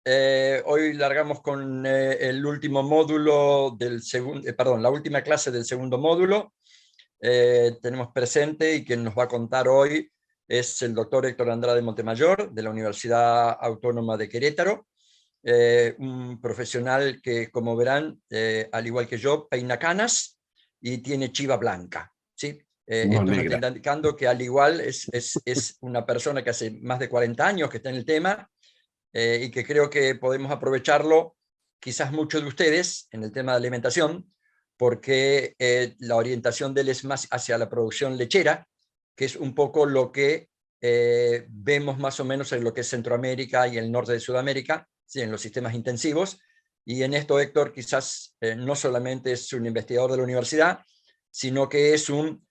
Hoy largamos con el último módulo del segundo, la última clase del segundo módulo. Tenemos presente, y quien nos va a contar hoy es el doctor Héctor Andrade Montemayor, de la Universidad Autónoma de Querétaro, un profesional que, como verán, al igual que yo, peina canas y tiene chiva blanca, ¿sí? No Esto nos negra. está indicando que al igual es una persona que hace más de 40 años que está en el tema, y que creo que podemos aprovecharlo, quizás muchos de ustedes, en el tema de alimentación, porque la orientación de él es más hacia la producción lechera, que es un poco lo que vemos más o menos en lo que es Centroamérica y el norte de Sudamérica, ¿sí? En los sistemas intensivos. Y en esto Héctor quizás no solamente es un investigador de la universidad, sino que es un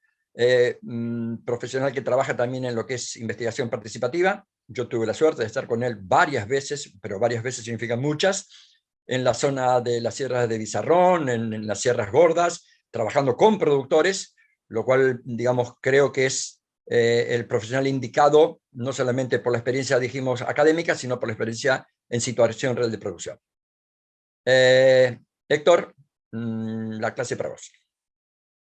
profesional que trabaja también en lo que es investigación participativa. Yo tuve la suerte de estar con él varias veces, pero varias veces significan muchas, en la zona de las sierras de Bizarrón, en las sierras gordas, trabajando con productores, lo cual, digamos, creo que es el profesional indicado, no solamente por la experiencia, dijimos, académica, sino por la experiencia en situación real de producción. Héctor, la clase para vos.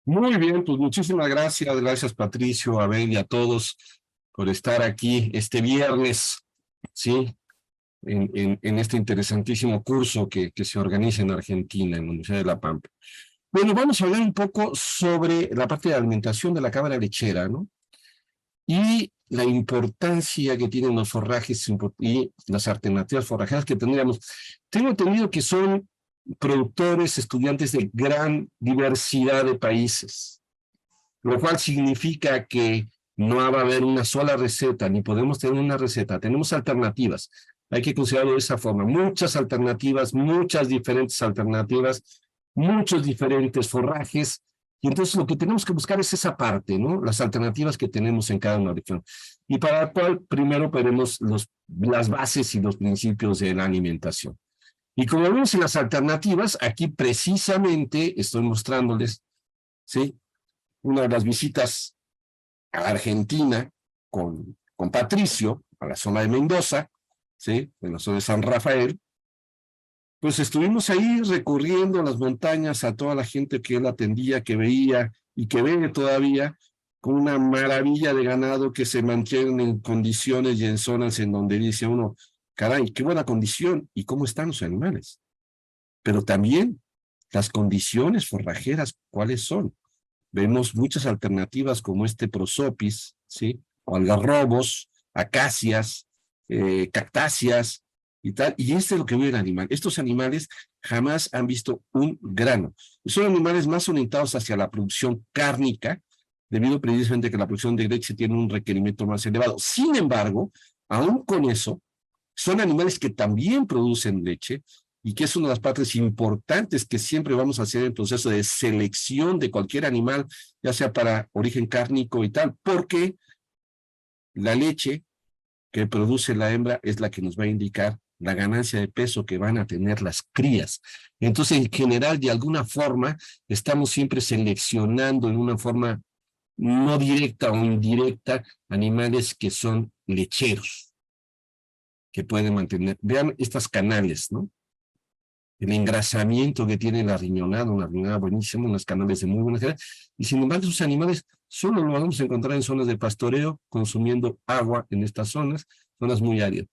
Muy bien, pues muchísimas gracias. Gracias, Patricio, Abel y a todos por estar aquí este viernes, ¿sí? En este interesantísimo curso que se organiza en Argentina, en la Universidad de La Pampa. Bueno, vamos a hablar un poco sobre la parte de alimentación de la cabra lechera, ¿no? Y la importancia que tienen los forrajes y las alternativas forrajeras que tendríamos. Tengo entendido que son productores, estudiantes de gran diversidad de países, lo cual significa que no va a haber una sola receta, ni podemos tener una receta, tenemos alternativas. Hay que considerarlo de esa forma, muchas alternativas, muchas diferentes alternativas, muchos diferentes forrajes, y entonces lo que tenemos que buscar es esa parte, ¿no? Las alternativas que tenemos en cada una región. Y para la cual primero veremos las bases y los principios de la alimentación. Y como vemos en las alternativas, aquí precisamente estoy mostrándoles, ¿sí? Una de las visitas a Argentina con Patricio, a la zona de Mendoza, ¿sí? En la zona de San Rafael, pues estuvimos ahí recorriendo las montañas a toda la gente que él atendía, que veía y que ve todavía, con una maravilla de ganado que se mantienen en condiciones y en zonas en donde dice uno, caray, qué buena condición, y cómo están los animales. Pero también las condiciones forrajeras, ¿cuáles son? Vemos muchas alternativas como este prosopis, ¿sí? O algarrobos, acacias, cactáceas y tal. Y este es lo que ve el animal. Estos animales jamás han visto un grano. Son animales más orientados hacia la producción cárnica, debido precisamente a que la producción de leche tiene un requerimiento más elevado. Sin embargo, aún con eso, son animales que también producen leche, y que es una de las partes importantes que siempre vamos a hacer en el proceso de selección de cualquier animal, ya sea para origen cárnico y tal, porque la leche que produce la hembra es la que nos va a indicar la ganancia de peso que van a tener las crías. Entonces, en general, de alguna forma, estamos siempre seleccionando en una forma no directa o indirecta animales que son lecheros, que pueden mantener. Vean estas canales, ¿no? El engrasamiento que tiene la riñonada, una riñonada buenísima, unos canales de muy buena calidad, y sin embargo esos animales solo los vamos a encontrar en zonas de pastoreo, consumiendo agua en estas zonas muy áridas.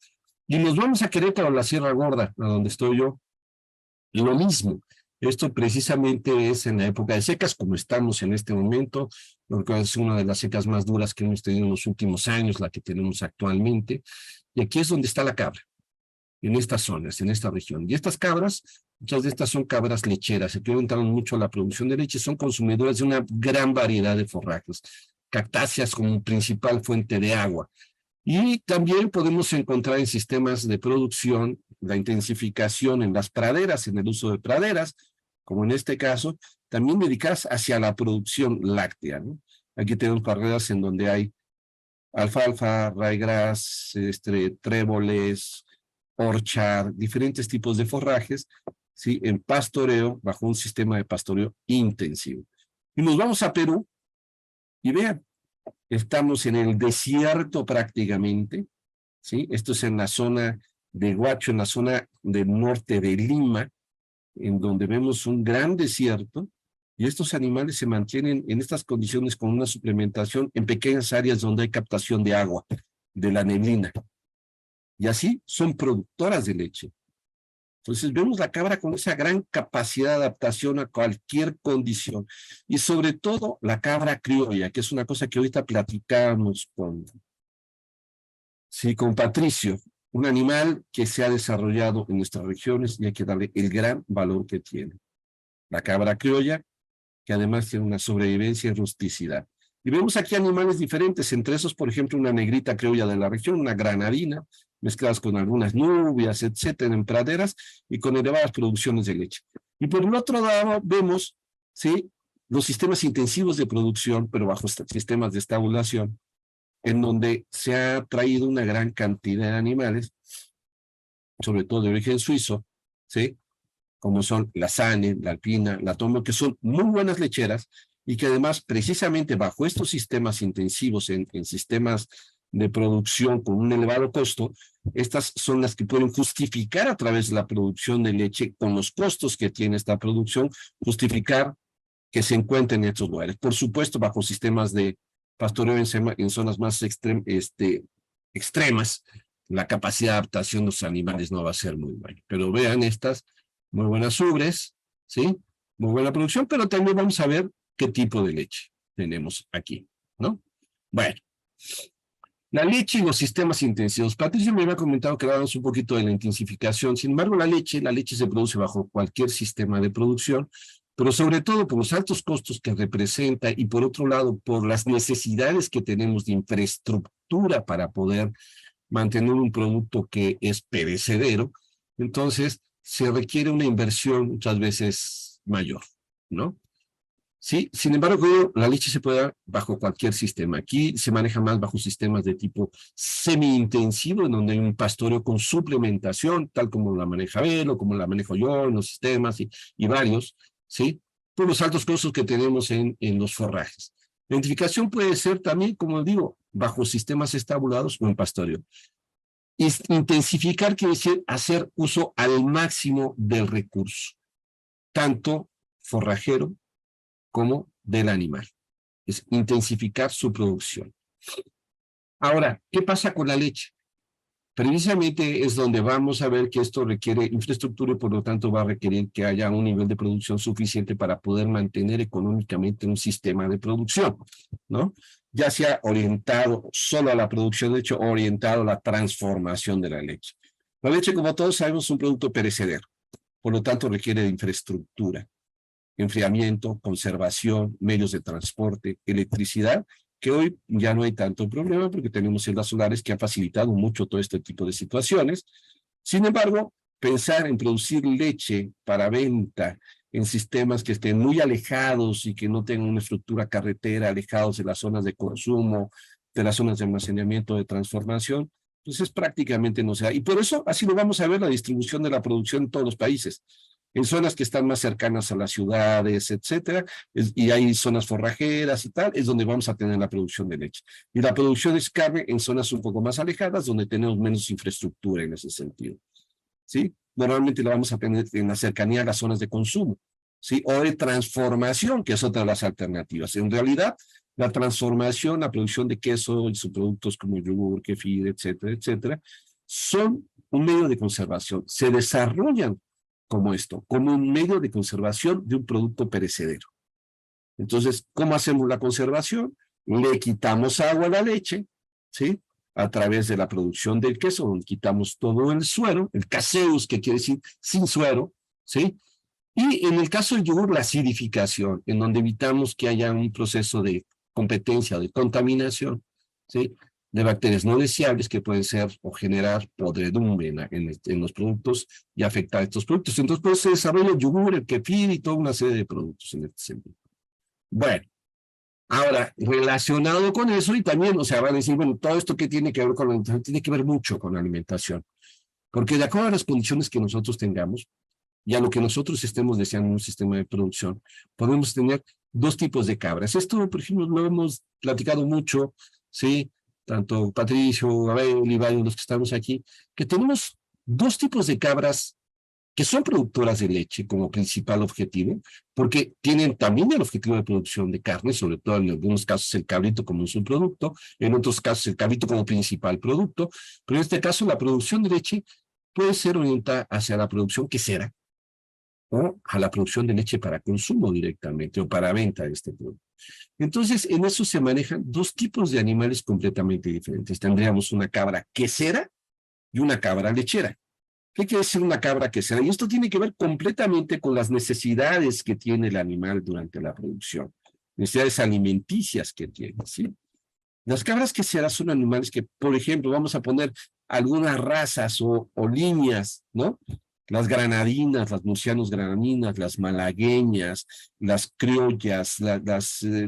Y nos vamos a Querétaro, a la Sierra Gorda, a donde estoy yo, y lo mismo. Esto precisamente es en la época de secas, como estamos en este momento, porque es una de las secas más duras que hemos tenido en los últimos años, la que tenemos actualmente, y aquí es donde está la cabra, en estas zonas, en esta región. Y estas cabras, muchas de estas son cabras lecheras, se orientan mucho a la producción de leche, son consumidoras de una gran variedad de forrajes, cactáceas como principal fuente de agua. Y también podemos encontrar en sistemas de producción la intensificación en las praderas, en el uso de praderas, como en este caso, también dedicadas hacia la producción láctea, ¿no? Aquí tenemos praderas en donde hay alfalfa, ryegrass, tréboles, orchard, diferentes tipos de forrajes, ¿sí? En pastoreo, bajo un sistema de pastoreo intensivo. Y nos vamos a Perú, y vean, estamos en el desierto prácticamente, ¿sí? Esto es en la zona de Huacho, en la zona del norte de Lima, en donde vemos un gran desierto, y estos animales se mantienen en estas condiciones con una suplementación en pequeñas áreas donde hay captación de agua, de la neblina. Y así son productoras de leche. Entonces vemos la cabra con esa gran capacidad de adaptación a cualquier condición. Y sobre todo la cabra criolla, que es una cosa que ahorita platicamos con Patricio. Un animal que se ha desarrollado en nuestras regiones y hay que darle el gran valor que tiene. La cabra criolla, que además tiene una sobrevivencia y rusticidad. Y vemos aquí animales diferentes, entre esos, por ejemplo, una negrita criolla de la región, una granadina, mezcladas con algunas nubias, etcétera, en praderas y con elevadas producciones de leche. Y por el otro lado vemos, ¿sí?, los sistemas intensivos de producción, pero bajo sistemas de estabulación, en donde se ha traído una gran cantidad de animales, sobre todo de origen suizo, ¿sí?, como son la Sane, la Alpina, la Tomo, que son muy buenas lecheras y que además precisamente bajo estos sistemas intensivos en sistemas de producción con un elevado costo, estas son las que pueden justificar a través de la producción de leche con los costos que tiene esta producción, justificar que se encuentren en estos lugares. Por supuesto, bajo sistemas de pastoreo en zonas más extremas, la capacidad de adaptación de los animales no va a ser muy buena. Pero vean estas, muy buenas ubres, ¿sí? Muy buena producción, pero también vamos a ver qué tipo de leche tenemos aquí, ¿no? Bueno, la leche y los sistemas intensivos. Patricia me había comentado que hablábamos un poquito de la intensificación. Sin embargo, la leche se produce bajo cualquier sistema de producción, pero sobre todo por los altos costos que representa y por otro lado, por las necesidades que tenemos de infraestructura para poder mantener un producto que es perecedero. Entonces, se requiere una inversión muchas veces mayor, ¿no? Sí, sin embargo, la leche se puede dar bajo cualquier sistema. Aquí se maneja más bajo sistemas de tipo semi-intensivo, en donde hay un pastoreo con suplementación, tal como la maneja Velo, como la manejo yo en los sistemas y varios, ¿sí? Por los altos costos que tenemos en los forrajes. La identificación puede ser también, como digo, bajo sistemas estabulados o en pastoreo. Intensificar quiere decir hacer uso al máximo del recurso, tanto forrajero como del animal. Es intensificar su producción. Ahora, ¿qué pasa con la leche? Precisamente es donde vamos a ver que esto requiere infraestructura y por lo tanto va a requerir que haya un nivel de producción suficiente para poder mantener económicamente un sistema de producción, ¿no? Ya sea orientado solo a la producción de leche o orientado a la transformación de la leche. La leche, como todos sabemos, es un producto perecedero, por lo tanto requiere de infraestructura, enfriamiento, conservación, medios de transporte, electricidad, que hoy ya no hay tanto problema porque tenemos celdas solares que han facilitado mucho todo este tipo de situaciones. Sin embargo, pensar en producir leche para venta en sistemas que estén muy alejados y que no tengan una estructura carretera, alejados de las zonas de consumo, de las zonas de almacenamiento, de transformación, pues es prácticamente no se da. Y por eso así lo vamos a ver la distribución de la producción en todos los países. En zonas que están más cercanas a las ciudades, etcétera, y hay zonas forrajeras y tal, es donde vamos a tener la producción de leche. Y la producción de carne en zonas un poco más alejadas, donde tenemos menos infraestructura en ese sentido, ¿sí? Normalmente la vamos a tener en la cercanía a las zonas de consumo, ¿sí? O de transformación, que es otra de las alternativas. En realidad, la transformación, la producción de queso y sus productos como yogur, kefir, etcétera, etcétera, son un medio de conservación. Se desarrollan como esto, como un medio de conservación de un producto perecedero. Entonces, ¿cómo hacemos la conservación? Le quitamos agua a la leche, ¿sí? A través de la producción del queso, donde quitamos todo el suero, el caseus, que quiere decir sin suero, ¿sí? Y en el caso del yogur, la acidificación, en donde evitamos que haya un proceso de competencia, de contaminación, ¿sí? De bacterias no deseables que pueden ser o generar podredumbre en los productos y afectar a estos productos. Entonces, pues, se desarrolla el yogur, el kefir y toda una serie de productos en este sentido. Bueno, ahora, relacionado con eso, y también, o sea, van a decir, bueno, todo esto que tiene que ver con la alimentación, tiene que ver mucho con la alimentación. Porque de acuerdo a las condiciones que nosotros tengamos, y a lo que nosotros estemos deseando en un sistema de producción, podemos tener dos tipos de cabras. Esto, por ejemplo, lo hemos platicado mucho, ¿sí? Tanto Patricio, Abel y varios de los que estamos aquí, que tenemos dos tipos de cabras que son productoras de leche como principal objetivo, porque tienen también el objetivo de producción de carne, sobre todo en algunos casos el cabrito como un subproducto, en otros casos el cabrito como principal producto, pero en este caso la producción de leche puede ser orientada hacia la producción quesera o a la producción de leche para consumo directamente o para venta de este producto. Entonces, en eso se manejan dos tipos de animales completamente diferentes. Tendríamos una cabra quesera y una cabra lechera. ¿Qué quiere decir una cabra quesera? Y esto tiene que ver completamente con las necesidades que tiene el animal durante la producción, necesidades alimenticias que tiene, ¿sí? Las cabras queseras son animales que, por ejemplo, vamos a poner algunas razas o líneas, ¿no? Las granadinas, las murcianos granadinas, las malagueñas, las criollas,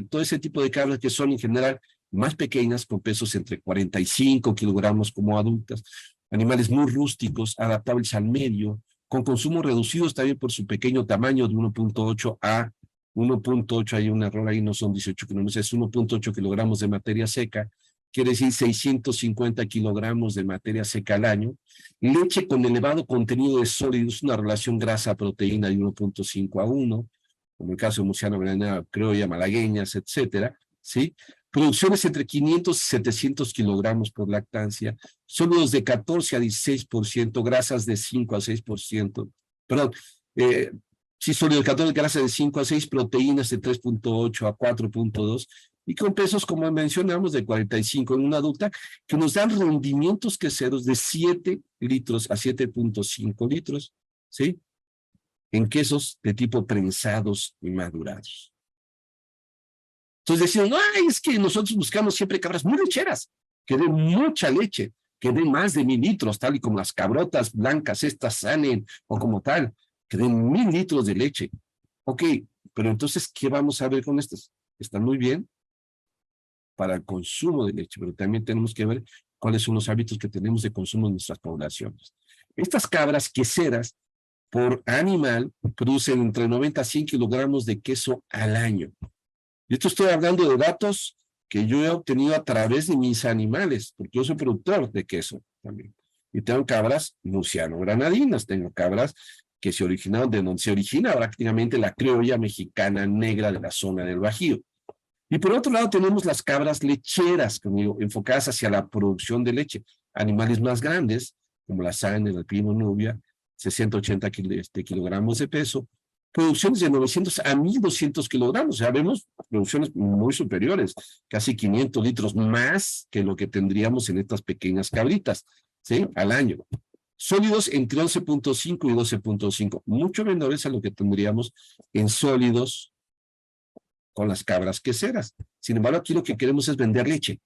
todo ese tipo de cabras que son en general más pequeñas, con pesos entre 45 kilogramos como adultas, animales muy rústicos, adaptables al medio, con consumos reducidos también por su pequeño tamaño de 1.8 a 1.8, hay un error ahí, no son 18 kilogramos, es 1.8 kilogramos de materia seca, quiere decir 650 kilogramos de materia seca al año. Leche con elevado contenido de sólidos, una relación grasa-proteína de 1.5 a 1, como el caso de murciano granada, criolla, malagueñas, etcétera, ¿sí? Producciones entre 500 y 700 kilogramos por lactancia, sólidos de 14 a 16%, grasas de 5 a 6%, perdón, sí, sólidos de 14, grasas de 5 a 6, proteínas de 3.8 a 4.2, y con pesos, como mencionamos, de 45 en una adulta, que nos dan rendimientos queseros de 7 litros a 7.5 litros, ¿sí? En quesos de tipo prensados y madurados. Entonces decían, ay, es que nosotros buscamos siempre cabras muy lecheras, que den mucha leche, que den más de 1000 litros, tal y como las cabrotas blancas, estas Sanen, o como tal, que den 1000 litros de leche. Ok, pero entonces, ¿qué vamos a ver con estas? Están muy bien para el consumo de leche, pero también tenemos que ver cuáles son los hábitos que tenemos de consumo en nuestras poblaciones. Estas cabras queseras, por animal, producen entre 90 a 100 kilogramos de queso al año. Y esto estoy hablando de datos que yo he obtenido a través de mis animales, porque yo soy productor de queso también. Y tengo cabras murciano-granadinas, tengo cabras que se originaron de donde se origina prácticamente la criolla mexicana negra de la zona del Bajío. Y por otro lado tenemos las cabras lecheras, como enfocadas hacia la producción de leche. Animales más grandes, como la Sanen, el Pino Nubia, 60-80 kilogramos de peso, producciones de 900 a 1200 kilogramos, o sea, vemos producciones muy superiores, casi 500 litros más que lo que tendríamos en estas pequeñas cabritas, ¿sí? Al año. Sólidos entre 11.5 y 12.5, mucho menores a lo que tendríamos en sólidos con las cabras queseras. Sin embargo, aquí lo que queremos es vender leche.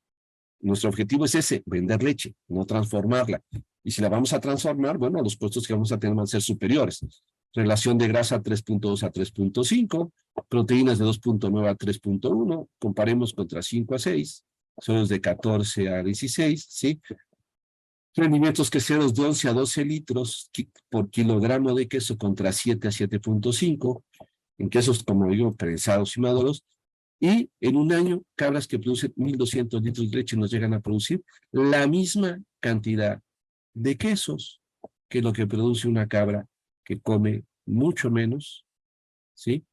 Nuestro objetivo es ese, vender leche, no transformarla. Y si la vamos a transformar, bueno, los costos que vamos a tener van a ser superiores. Relación de grasa 3.2 a 3.5, proteínas de 2.9 a 3.1, comparemos contra 5 a 6, sólidos de 14 a 16, ¿sí? Rendimientos queseros de 11 a 12 litros por kilogramo de queso contra 7 a 7.5, en quesos, como digo, prensados y maduros, y en un año, cabras que producen 1200 litros de leche nos llegan a producir la misma cantidad de quesos que lo que produce una cabra que come mucho menos, ¿sí?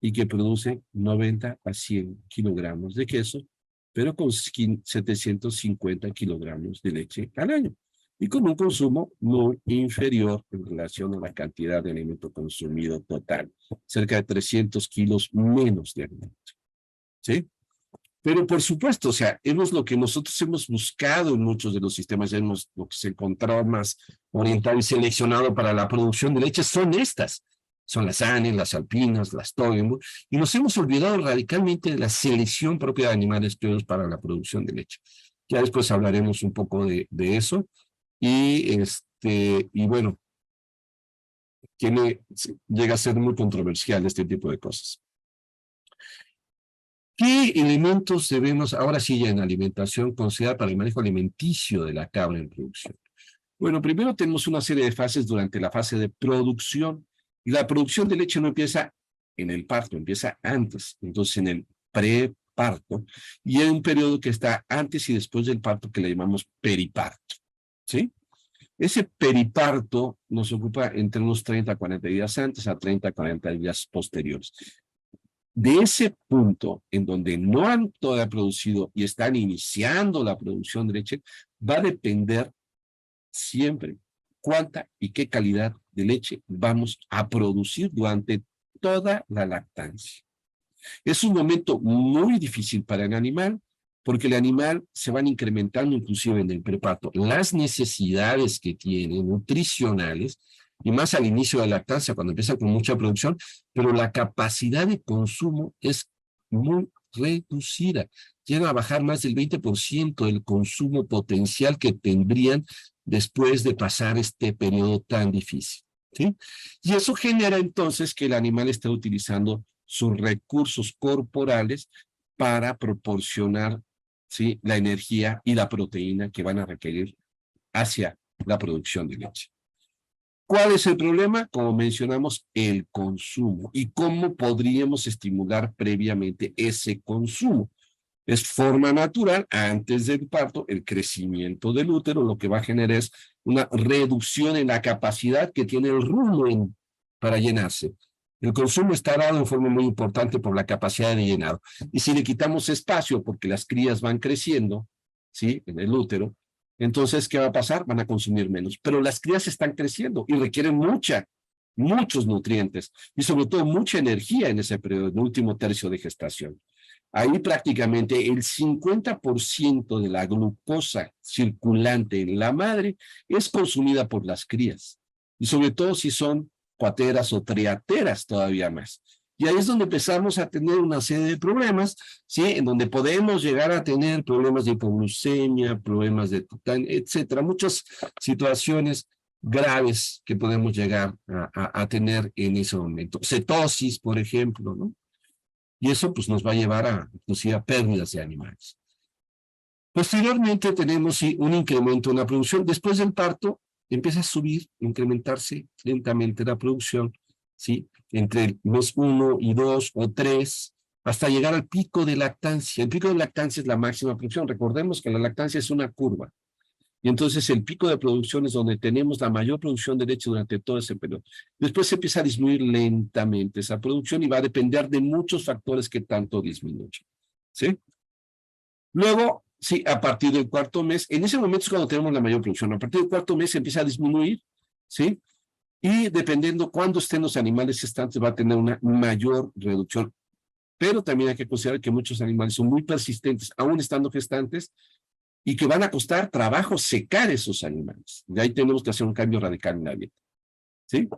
Y que produce 90 a 100 kilogramos de queso, pero con 750 kilogramos de leche al año. Y con un consumo muy inferior en relación a la cantidad de alimento consumido total, cerca de 300 kilos menos de alimento, ¿sí? Pero por supuesto, o sea, hemos lo que nosotros hemos buscado en muchos de los sistemas, ya hemos lo que se encontraba más orientado y seleccionado para la producción de leche son estas. Son las Sanen, las alpinas, las Togenburg, y nos hemos olvidado radicalmente de la selección propia de animales criados para la producción de leche. Ya después hablaremos un poco de eso. Y bueno, llega a ser muy controversial este tipo de cosas. ¿Qué elementos debemos, ahora sí ya en alimentación, considerar para el manejo alimenticio de la cabra en producción? Bueno, primero tenemos una serie de fases durante la fase de producción. Y la producción de leche no empieza en el parto, empieza antes. Entonces, en el preparto. Y hay un periodo que está antes y después del parto que le llamamos periparto. ¿Sí? Ese periparto nos ocupa entre unos 30 a 40 días antes a 30 a 40 días posteriores. De ese punto en donde no han todavía producido y están iniciando la producción de leche, va a depender siempre cuánta y qué calidad de leche vamos a producir durante toda la lactancia. Es un momento muy difícil para el animal, porque el animal se van incrementando inclusive en el preparto las necesidades que tiene nutricionales, y más al inicio de la lactancia, cuando empieza con mucha producción, pero la capacidad de consumo es muy reducida. Llega a bajar más del 20% del consumo potencial que tendrían después de pasar este periodo tan difícil, ¿sí? Y eso genera entonces que el animal esté utilizando sus recursos corporales para proporcionar, ¿sí?, la energía y la proteína que van a requerir hacia la producción de leche. ¿Cuál es el problema? Como mencionamos, el consumo. ¿Y cómo podríamos estimular previamente ese consumo? Es forma natural, antes del parto, el crecimiento del útero, lo que va a generar es una reducción en la capacidad que tiene el rumen para llenarse. El consumo está dado en forma muy importante por la capacidad de llenado. Y si le quitamos espacio, porque las crías van creciendo, ¿sí?, en el útero, entonces, ¿qué va a pasar? Van a consumir menos. Pero las crías están creciendo y requieren muchos nutrientes y sobre todo mucha energía en ese periodo, en el último tercio de gestación. Ahí prácticamente el 50% de la glucosa circulante en la madre es consumida por las crías. Y sobre todo si son cuateras o triateras todavía más. Y ahí es donde empezamos a tener una serie de problemas, ¿sí?, en donde podemos llegar a tener problemas de hipoglucemia, problemas de titanio, etcétera, muchas situaciones graves que podemos llegar a tener en ese momento. Cetosis, por ejemplo, ¿no? Y eso pues nos va a llevar a, inclusive, a pérdidas de animales. Posteriormente tenemos, sí, un incremento en la producción. Después del parto empieza a subir, incrementarse lentamente la producción, ¿sí?, entre el mes 1 y 2 o 3, hasta llegar al pico de lactancia. El pico de lactancia es la máxima producción. Recordemos que la lactancia es una curva. Y entonces el pico de producción es donde tenemos la mayor producción de leche durante todo ese periodo. Después se empieza a disminuir lentamente esa producción y va a depender de muchos factores que tanto disminuyen, ¿sí? Luego, sí, a partir del cuarto mes, en ese momento es cuando tenemos la mayor producción. A partir del cuarto mes se empieza a disminuir, ¿sí? Y dependiendo cuándo estén los animales gestantes va a tener una mayor reducción. Pero también hay que considerar que muchos animales son muy persistentes, aún estando gestantes, y que van a costar trabajo secar esos animales. Y ahí tenemos que hacer un cambio radical en la dieta, ¿sí?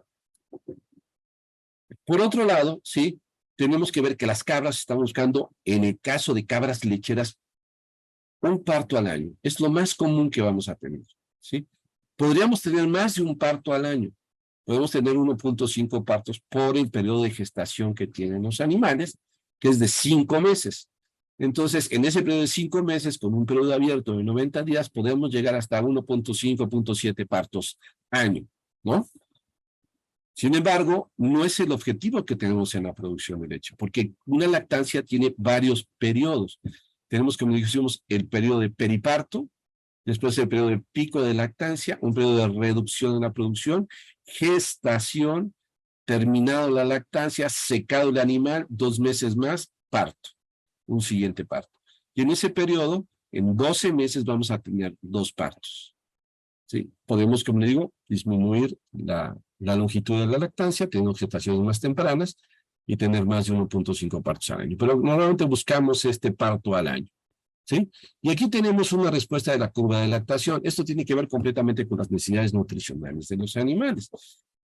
Por otro lado, sí, tenemos que ver que las cabras están buscando, en el caso de cabras lecheras, un parto al año. Es lo más común que vamos a tener, ¿sí? Podríamos tener más de un parto al año. Podemos tener 1.5 partos por el periodo de gestación que tienen los animales, que es de 5 meses. Entonces, en ese periodo de 5 meses, con un periodo abierto de 90 días, podemos llegar hasta 1.5, 1.7 partos año, ¿no? Sin embargo, no es el objetivo que tenemos en la producción de leche, porque una lactancia tiene varios periodos. Tenemos, como dijimos, el periodo de periparto, después el periodo de pico de lactancia, un periodo de reducción en la producción, gestación, terminado la lactancia, secado el animal, 2 meses más, parto, un siguiente parto. Y en ese periodo, en 12 meses vamos a tener 2 partos, ¿sí? Podemos, como le digo, disminuir la longitud de la lactancia, tener gestaciones más tempranas y tener más de 1.5 partos al año. Pero normalmente buscamos este parto al año, ¿sí? Y aquí tenemos una respuesta de la curva de lactación. Esto tiene que ver completamente con las necesidades nutricionales de los animales.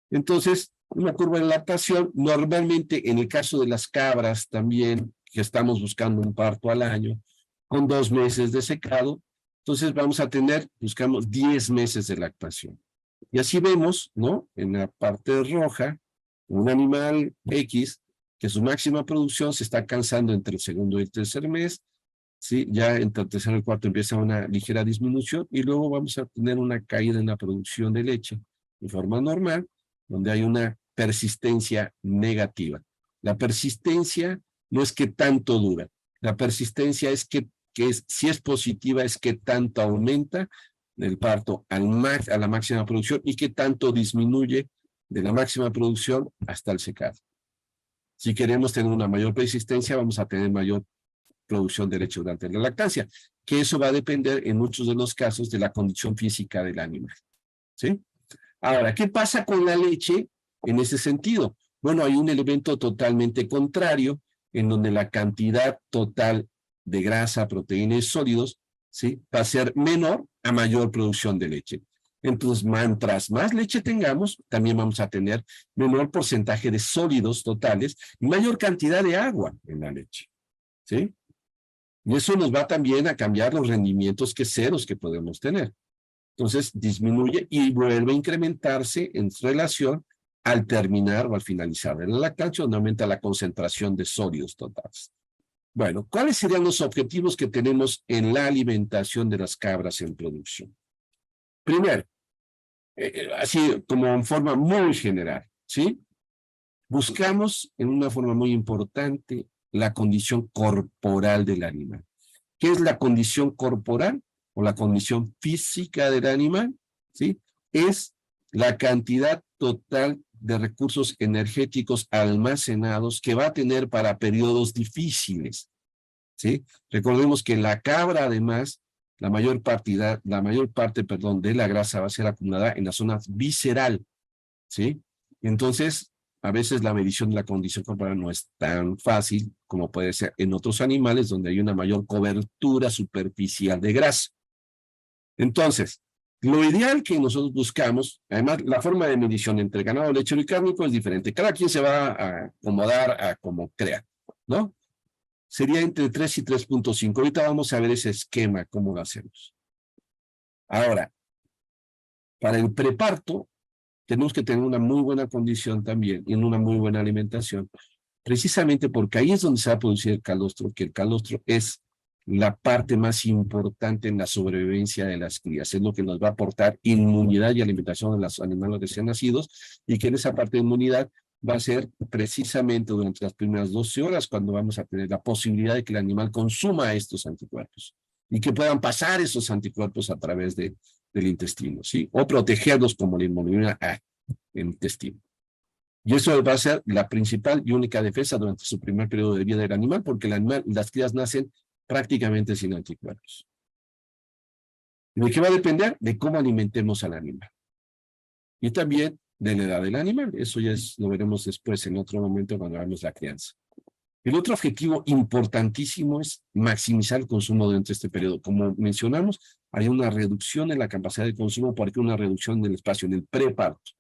Entonces, una curva de lactación, normalmente en el caso de las cabras también, que estamos buscando un parto al año, con 2 meses de secado, entonces vamos a tener, buscamos 10 meses de lactación. Y así vemos, ¿no?, en la parte roja, un animal X, que su máxima producción se está alcanzando entre el segundo y el tercer mes, ¿sí? Ya entre el tercero y el cuarto empieza una ligera disminución y luego vamos a tener una caída en la producción de leche de forma normal, donde hay una persistencia negativa. La persistencia no es que tanto dura, la persistencia es que si es positiva es que tanto aumenta del parto a la máxima producción y qué tanto disminuye de la máxima producción hasta el secado. Si queremos tener una mayor persistencia, vamos a tener mayor producción de leche durante la lactancia, que eso va a depender en muchos de los casos de la condición física del animal. ¿Sí? Ahora, ¿qué pasa con la leche en ese sentido? Bueno, hay un elemento totalmente contrario en donde la cantidad total de grasa, proteína y sólidos, ¿sí?, va a ser menor a mayor producción de leche. Entonces, mientras más leche tengamos, también vamos a tener menor porcentaje de sólidos totales y mayor cantidad de agua en la leche. ¿Sí? Y eso nos va también a cambiar los rendimientos queseros que podemos tener. Entonces, disminuye y vuelve a incrementarse en relación al terminar o al finalizar de la lactancia, donde aumenta la concentración de sólidos totales. Bueno, ¿cuáles serían los objetivos que tenemos en la alimentación de las cabras en producción? Primero, así como en forma muy general, ¿sí? Buscamos en una forma muy importante la condición corporal del animal. ¿Qué es la condición corporal o la condición física del animal? ¿Sí? Es la cantidad total de recursos energéticos almacenados que va a tener para periodos difíciles. ¿Sí? Recordemos que la cabra, además, la mayor parte, de la grasa va a ser acumulada en la zona visceral. ¿Sí? Entonces, a veces la medición de la condición corporal no es tan fácil como puede ser en otros animales donde hay una mayor cobertura superficial de grasa. Entonces, lo ideal que nosotros buscamos, además la forma de medición entre ganado lechero y cárnico es diferente. Cada quien se va a acomodar a como crea, ¿no? Sería entre 3 y 3.5. Ahorita vamos a ver ese esquema, cómo lo hacemos. Ahora, para el preparto, tenemos que tener una muy buena condición también y una muy buena alimentación, precisamente porque ahí es donde se va a producir el calostro, que el calostro es la parte más importante en la sobrevivencia de las crías, es lo que nos va a aportar inmunidad y alimentación de los animales recién nacidos, y que en esa parte de inmunidad va a ser precisamente durante las primeras 12 horas cuando vamos a tener la posibilidad de que el animal consuma estos anticuerpos y que puedan pasar esos anticuerpos a través del intestino, ¿sí? O protegerlos como la inmunidad en el intestino. Y eso va a ser la principal y única defensa durante su primer periodo de vida del animal, porque el animal, las crías nacen prácticamente sin anticuerpos. ¿De qué va a depender? De cómo alimentemos al animal. Y también de la edad del animal. Eso ya lo veremos después en otro momento cuando hagamos la crianza. El otro objetivo importantísimo es maximizar el consumo durante este periodo. Como mencionamos, hay una reducción en la capacidad de consumo porque hay una reducción del espacio en el preparto.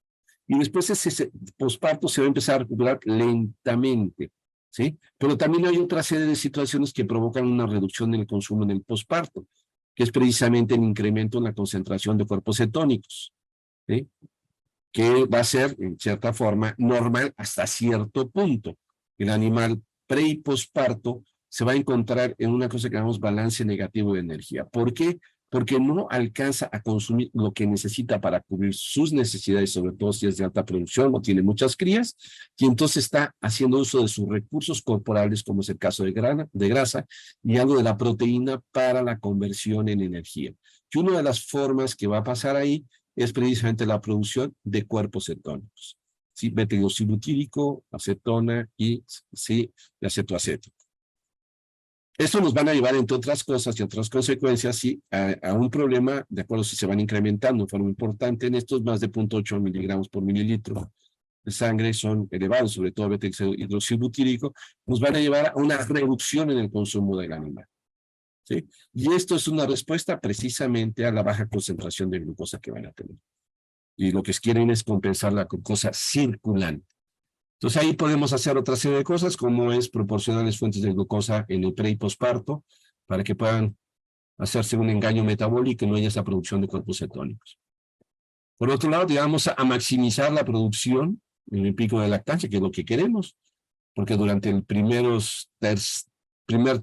Y después ese posparto se va a empezar a recuperar lentamente, ¿sí? Pero también hay otra serie de situaciones que provocan una reducción en el consumo en el posparto, que es precisamente el incremento en la concentración de cuerpos cetónicos, ¿sí? Que va a ser, en cierta forma, normal hasta cierto punto. El animal pre y posparto se va a encontrar en una cosa que llamamos balance negativo de energía. ¿Por qué? Porque no alcanza a consumir lo que necesita para cubrir sus necesidades, sobre todo si es de alta producción o tiene muchas crías, y entonces está haciendo uso de sus recursos corporales, como es el caso de grasa, y algo de la proteína para la conversión en energía. Y una de las formas que va a pasar ahí es precisamente la producción de cuerpos cetónicos. ¿Sí? Metilosibutírico, acetona y sí, acetoacético. Esto nos van a llevar, entre otras cosas y otras consecuencias, sí, a un problema, de acuerdo si se van incrementando de forma importante en estos, más de 0.8 miligramos por mililitro de sangre son elevados, sobre todo hidroxibutírico, nos van a llevar a una reducción en el consumo del animal. ¿Sí? Y esto es una respuesta precisamente a la baja concentración de glucosa que van a tener. Y lo que quieren es compensar la glucosa circulante. Entonces ahí podemos hacer otra serie de cosas, como es proporcionarles fuentes de glucosa en el pre y posparto, para que puedan hacerse un engaño metabólico y no haya esa producción de cuerpos cetónicos. Por otro lado, digamos, a maximizar la producción en el pico de lactancia, que es lo que queremos, porque durante el primer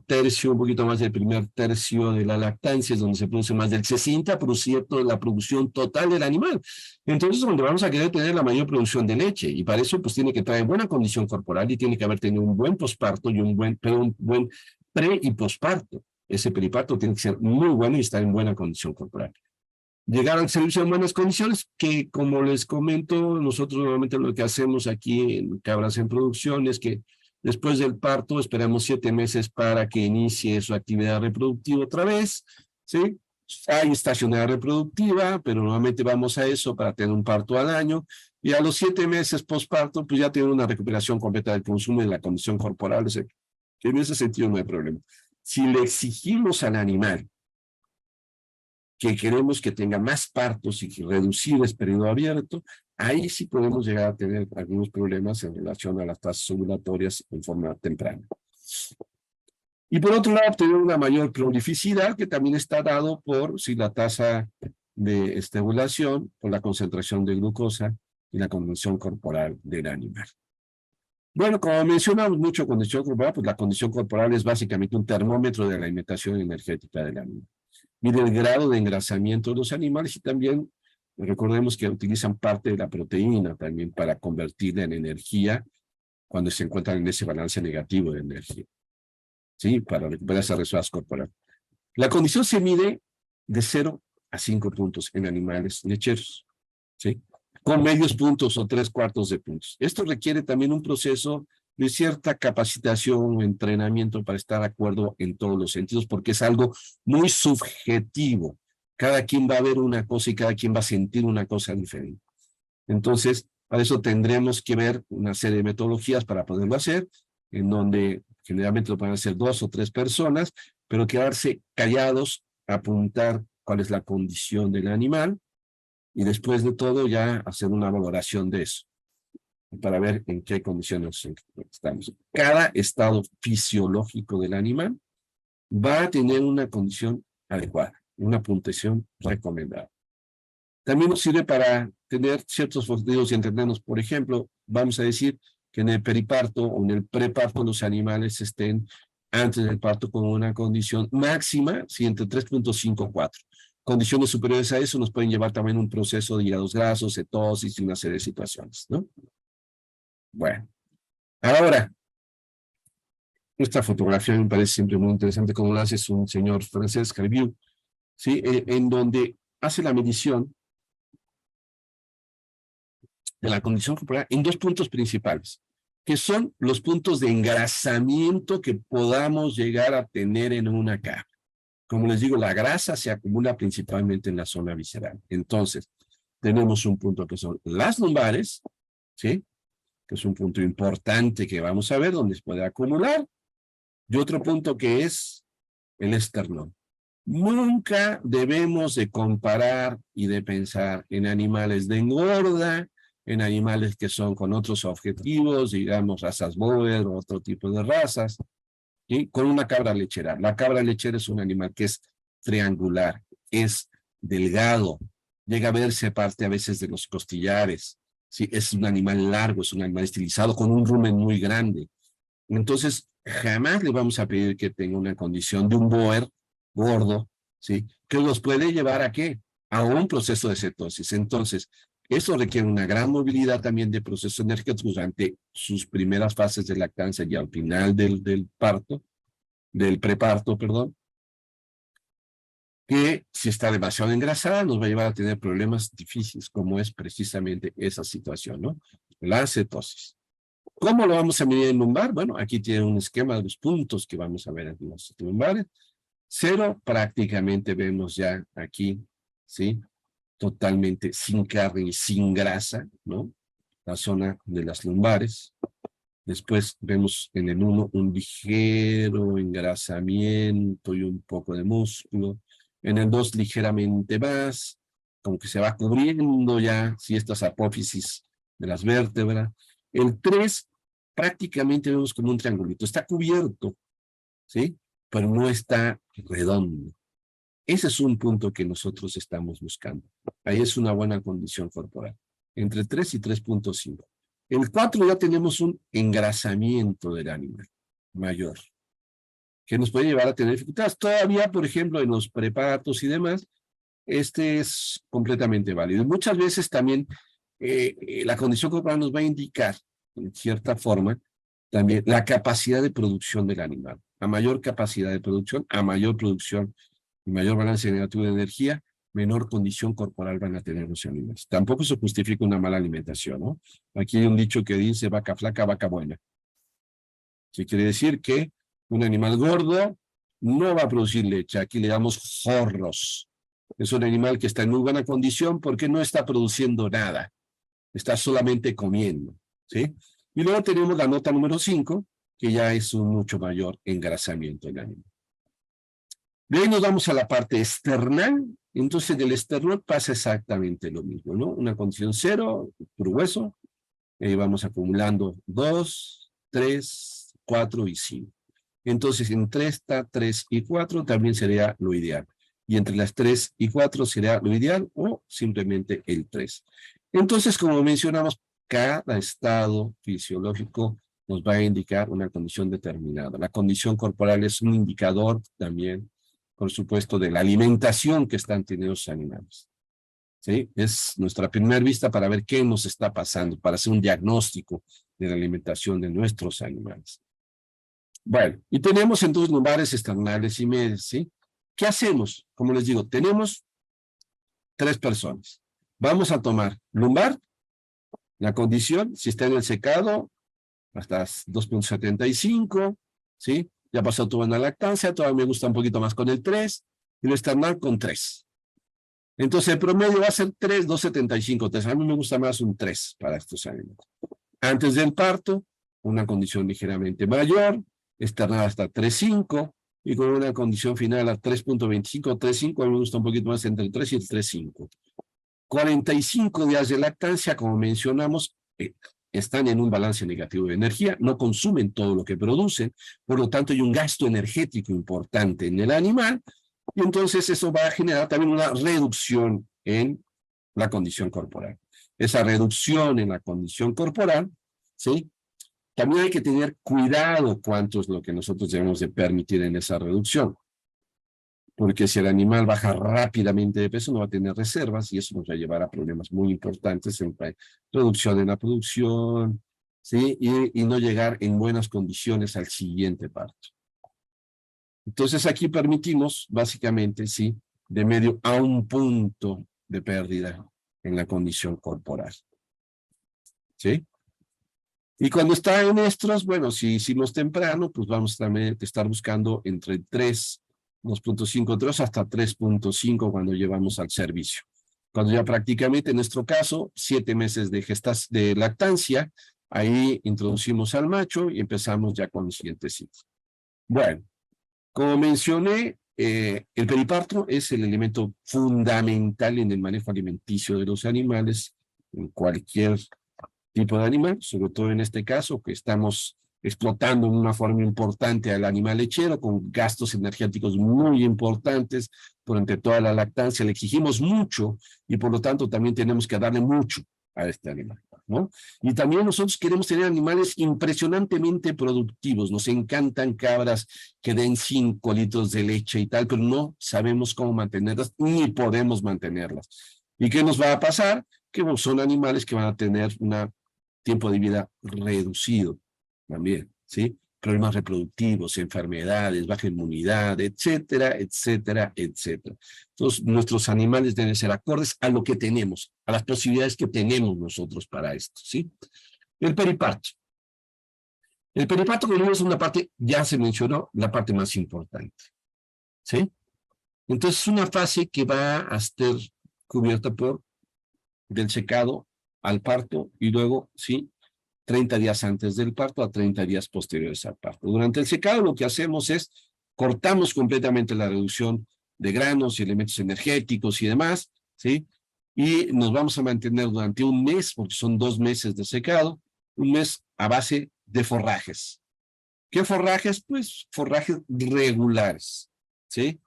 tercio, un poquito más del primer tercio de la lactancia es donde se produce más del 60% de la producción total del animal. Entonces, donde vamos a querer tener la mayor producción de leche, y para eso pues tiene que estar en buena condición corporal y tiene que haber tenido un buen posparto y un buen pre y posparto. Ese periparto tiene que ser muy bueno y estar en buena condición corporal. llegar al servicio en buenas condiciones, que como les comento, nosotros normalmente lo que hacemos aquí en Cabras en Producción es que después del parto esperamos 7 meses para que inicie su actividad reproductiva otra vez, ¿sí? Hay estacionalidad reproductiva, pero normalmente vamos a eso para tener un parto al año, y a los 7 meses postparto, pues ya tiene una recuperación completa del consumo y de la condición corporal, o sea, que en ese sentido no hay problema. Si le exigimos al animal que queremos que tenga más partos y que reducir el periodo abierto, ahí sí podemos llegar a tener algunos problemas en relación a las tasas ovulatorias en forma temprana. Y por otro lado, obtener una mayor prolificidad, que también está dado por si la tasa de ovulación, por la concentración de glucosa y la condición corporal del animal. Bueno, como mencionamos mucho condición corporal, pues la condición corporal es básicamente un termómetro de la alimentación energética del animal. Mide el grado de engrasamiento de los animales y también recordemos que utilizan parte de la proteína también para convertirla en energía cuando se encuentran en ese balance negativo de energía, ¿sí? Para recuperar esa reservas corporal. La condición se mide de 0 a 5 puntos en animales lecheros, ¿sí? Con medios puntos o 3/4 de puntos. Esto requiere también un proceso de cierta capacitación o entrenamiento para estar de acuerdo en todos los sentidos, porque es algo muy subjetivo. Cada quien va a ver una cosa y cada quien va a sentir una cosa diferente. Entonces, para eso tendremos que ver una serie de metodologías para poderlo hacer, en donde generalmente lo pueden hacer 2 o 3 personas, pero quedarse callados, apuntar cuál es la condición del animal, y después de todo ya hacer una valoración de eso, para ver en qué condiciones estamos. Cada estado fisiológico del animal va a tener una condición adecuada, una puntuación recomendada. También nos sirve para tener ciertos objetivos y entendernos. Por ejemplo, vamos a decir que en el periparto o en el preparto los animales estén antes del parto con una condición máxima, sí, entre 3.5 y 4. Condiciones superiores a eso nos pueden llevar también un proceso de hígados grasos, cetosis y una serie de situaciones, ¿no? Bueno, ahora, esta fotografía me parece siempre muy interesante, como la hace un señor francés, Carbiu, ¿sí? En donde hace la medición de la condición corporal en 2 puntos principales, que son los puntos de engrasamiento que podamos llegar a tener en una cabra. Como les digo, la grasa se acumula principalmente en la zona visceral. Entonces, tenemos un punto que son las lumbares, ¿sí? Que es un punto importante que vamos a ver donde se puede acumular. Y otro punto que es el esternón. Nunca debemos de comparar y de pensar en animales de engorda, en animales que son con otros objetivos, digamos razas Boer o otro tipo de razas, y con una cabra lechera. La cabra lechera es un animal que es triangular, es delgado, llega a verse parte a veces de los costillares, ¿sí? Es un animal largo, es un animal estilizado con un rumen muy grande. Entonces, jamás le vamos a pedir que tenga una condición de un Boer gordo, ¿sí? Que los puede llevar ¿a qué? A un proceso de cetosis. Entonces, eso requiere una gran movilidad también de proceso energético durante sus primeras fases de lactancia y al final del parto, del preparto, perdón, que si está demasiado engrasada nos va a llevar a tener problemas difíciles, como es precisamente esa situación, ¿no? La cetosis. ¿Cómo lo vamos a medir en lumbar? Bueno, aquí tiene un esquema de los puntos que vamos a ver en los lumbares. 0 prácticamente vemos ya aquí, ¿sí? Totalmente sin carne y sin grasa, ¿no? La zona de las lumbares. Después vemos en el 1 un ligero engrasamiento y un poco de músculo. En el 2 ligeramente más, como que se va cubriendo ya, ¿sí? Estas apófisis de las vértebras. El 3 prácticamente vemos como un triangulito. Está cubierto, ¿sí? Pero no está redondo. Ese es un punto que nosotros estamos buscando. Ahí es una buena condición corporal. Entre 3 y 3.5. El 4 ya tenemos un engrasamiento del animal mayor, que nos puede llevar a tener dificultades. Todavía, por ejemplo, en los prepartos y demás, este es completamente válido. Muchas veces también la condición corporal nos va a indicar, en cierta forma, también la capacidad de producción del animal. A mayor capacidad de producción, a mayor producción y mayor balance negativo de energía, menor condición corporal van a tener los animales. Tampoco se justifica una mala alimentación, ¿no? Aquí hay un dicho que dice vaca flaca, vaca buena. Que quiere decir que un animal gordo no va a producir leche. Aquí le damos jorros. Es un animal que está en muy buena condición porque no está produciendo nada. Está solamente comiendo, ¿sí? Y luego tenemos la nota número 5, que ya es un mucho mayor engrasamiento en el animal. De ahí nos vamos a la parte external. Entonces, en el esternón pasa exactamente lo mismo, ¿no? Una condición 0, puro hueso. Vamos acumulando 2, 3, 4 y 5. Entonces, entre esta 3 y 4 también sería lo ideal. Y entre las 3 y 4 sería lo ideal o simplemente el 3. Entonces, como mencionamos, cada estado fisiológico nos va a indicar una condición determinada. La condición corporal es un indicador también, por supuesto, de la alimentación que están teniendo los animales. ¿Sí? Es nuestra primera vista para ver qué nos está pasando, para hacer un diagnóstico de la alimentación de nuestros animales. Bueno, y tenemos entonces lumbares, esternales y medias, ¿sí? ¿Qué hacemos? Como les digo, tenemos 3 personas. Vamos a tomar lumbar, la condición, si está en el secado, hasta 2.75, ¿sí? Ya pasó toda una lactancia, todavía me gusta un poquito más con el 3, y lo esternal con 3. Entonces el promedio va a ser 3, 2.75, 3. A mí me gusta más un 3 para estos animales. Antes del parto, una condición ligeramente mayor, external hasta 3.5, y con una condición final a 3.25, 3.5, a mí me gusta un poquito más entre el 3 y el 3.5. 45 días de lactancia, como mencionamos, están en un balance negativo de energía, no consumen todo lo que producen, por lo tanto hay un gasto energético importante en el animal, y entonces eso va a generar también una reducción en la condición corporal. Esa reducción en la condición corporal, ¿sí? También hay que tener cuidado cuánto es lo que nosotros debemos de permitir en esa reducción. Porque si el animal baja rápidamente de peso, no va a tener reservas y eso nos va a llevar a problemas muy importantes en reducción en la producción, ¿sí? Y no llegar en buenas condiciones al siguiente parto. Entonces aquí permitimos, básicamente, sí, de medio a 1 punto de pérdida en la condición corporal. ¿Sí? Y cuando está en estros, bueno, si hicimos temprano, pues vamos también a estar buscando entre 3, 2.5 hasta 3.5 cuando llevamos al servicio. Cuando ya prácticamente, en nuestro caso, 7 meses de lactancia, ahí introducimos al macho y empezamos ya con los siguientes ciclos. Bueno, como mencioné, el periparto es el elemento fundamental en el manejo alimenticio de los animales, en cualquier tipo de animal, sobre todo en este caso, que estamos explotando en una forma importante al animal lechero, con gastos energéticos muy importantes durante toda la lactancia, le exigimos mucho y por lo tanto también tenemos que darle mucho a este animal, ¿no? Y también nosotros queremos tener animales impresionantemente productivos, nos encantan cabras que den 5 litros de leche y tal, pero no sabemos cómo mantenerlas, ni podemos mantenerlas. ¿Y qué nos va a pasar? Que son animales que van a tener un tiempo de vida reducido también, ¿sí? Problemas reproductivos, enfermedades, baja inmunidad, etcétera, etcétera, etcétera. Entonces, nuestros animales deben ser acordes a lo que tenemos, a las posibilidades que tenemos nosotros para esto, ¿sí? El periparto. El periparto, como es una parte, ya se mencionó, la parte más importante, ¿sí? Entonces, es una fase que va a estar cubierta por del secado al parto y luego, ¿sí? 30 días antes del parto a 30 días posteriores al parto. Durante el secado lo que hacemos es cortamos completamente la reducción de granos y elementos energéticos y demás, ¿sí? Y nos vamos a mantener durante 1 mes, porque son 2 meses de secado, 1 mes a base de forrajes. ¿Qué forrajes? Pues forrajes regulares, ¿sí?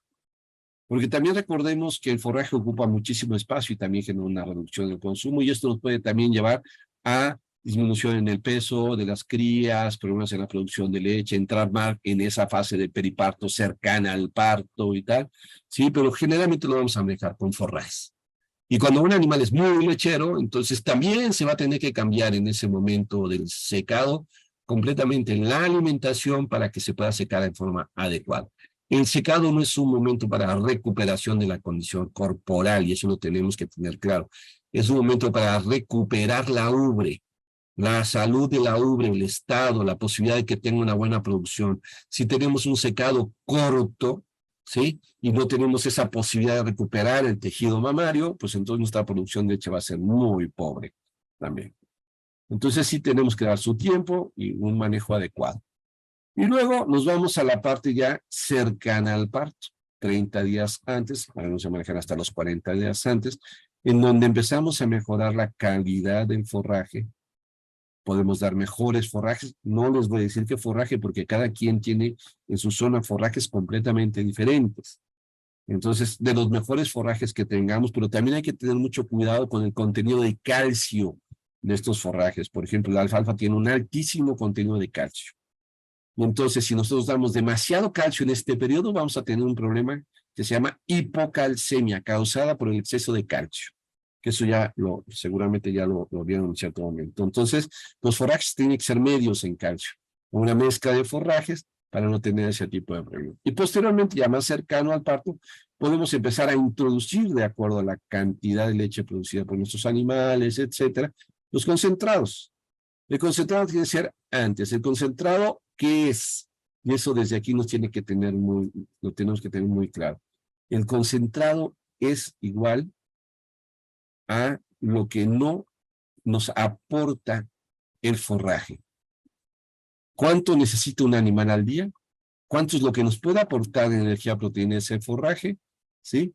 Porque también recordemos que el forraje ocupa muchísimo espacio y también genera una reducción del consumo y esto nos puede también llevar a disminución en el peso de las crías, problemas en la producción de leche, entrar más en esa fase de periparto cercana al parto y tal, sí, pero generalmente lo vamos a manejar con forrajes. Y cuando un animal es muy lechero, entonces también se va a tener que cambiar en ese momento del secado completamente la alimentación para que se pueda secar en forma adecuada. El secado no es un momento para recuperación de la condición corporal, y eso lo tenemos que tener claro. Es un momento para recuperar la ubre, la salud de la ubre, el estado, la posibilidad de que tenga una buena producción. Si tenemos un secado corto, ¿sí? Y no tenemos esa posibilidad de recuperar el tejido mamario, pues entonces nuestra producción de leche va a ser muy pobre también. Entonces sí tenemos que dar su tiempo y un manejo adecuado. Y luego nos vamos a la parte ya cercana al parto, 30 días antes, vamos a manejar hasta los 40 días antes, en donde empezamos a mejorar la calidad del forraje. Podemos dar mejores forrajes. No les voy a decir qué forraje, porque cada quien tiene en su zona forrajes completamente diferentes. Entonces, de los mejores forrajes que tengamos, pero también hay que tener mucho cuidado con el contenido de calcio de estos forrajes. Por ejemplo, la alfalfa tiene un altísimo contenido de calcio. Y entonces, si nosotros damos demasiado calcio en este periodo, vamos a tener un problema que se llama hipocalcemia, causada por el exceso de calcio. Que eso ya seguramente ya lo vieron en cierto momento. Entonces, los forrajes tienen que ser medios en calcio. Una mezcla de forrajes para no tener ese tipo de problema. Y posteriormente, ya más cercano al parto, podemos empezar a introducir, de acuerdo a la cantidad de leche producida por nuestros animales, etcétera, los concentrados. El concentrado tiene que ser antes. El concentrado, ¿qué es? Y eso desde aquí lo tenemos que tener muy claro. El concentrado es igual a lo que no nos aporta el forraje. ¿Cuánto necesita un animal al día? ¿Cuánto es lo que nos puede aportar de energía, proteína ese forraje? ¿Sí?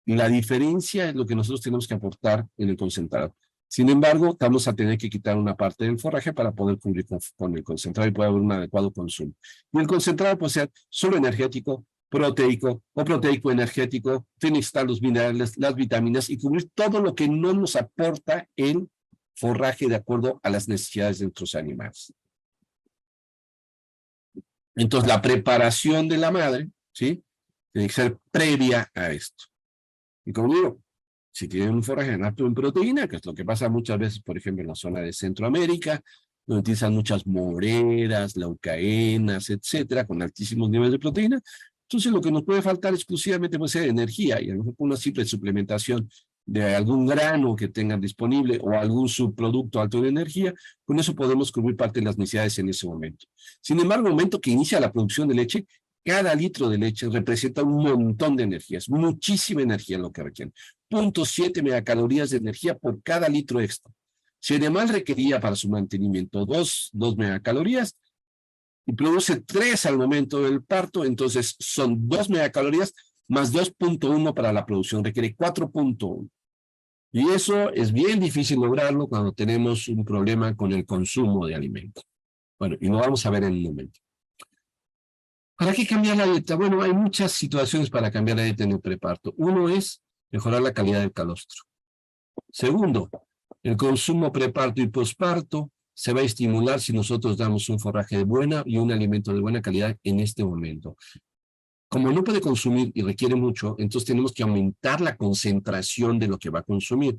La diferencia es lo que nosotros tenemos que aportar en el concentrado. Sin embargo, vamos a tener que quitar una parte del forraje para poder cubrir con el concentrado y puede haber un adecuado consumo. Y el concentrado puede ser solo energético, proteico o proteico energético, tiene que estar los minerales, las vitaminas y cubrir todo lo que no nos aporta el forraje de acuerdo a las necesidades de nuestros animales. Entonces, la preparación de la madre, ¿sí? Tiene que ser previa a esto. Y como digo, si tienen un forraje alto en proteína, que es lo que pasa muchas veces, por ejemplo, en la zona de Centroamérica, donde utilizan muchas moreras, leucaenas, etcétera, con altísimos niveles de proteína, entonces lo que nos puede faltar exclusivamente puede ser energía, y a lo mejor una simple suplementación de algún grano que tengan disponible o algún subproducto alto de energía, con eso podemos cubrir parte de las necesidades en ese momento. Sin embargo, el momento que inicia la producción de leche, cada litro de leche representa un montón de energías, muchísima energía lo que requiere. 0.7 megacalorías de energía por cada litro extra. Si el animal requería para su mantenimiento 2 megacalorías y produce 3 al momento del parto, entonces son 2 megacalorías más 2.1 para la producción, requiere 4.1. Y eso es bien difícil lograrlo cuando tenemos un problema con el consumo de alimentos. Bueno, y lo vamos a ver en un momento. ¿Para qué cambiar la dieta? Bueno, hay muchas situaciones para cambiar la dieta en el preparto. Uno es mejorar la calidad del calostro. Segundo, el consumo preparto y posparto se va a estimular si nosotros damos un forraje de buena y un alimento de buena calidad en este momento. Como no puede consumir y requiere mucho, entonces tenemos que aumentar la concentración de lo que va a consumir.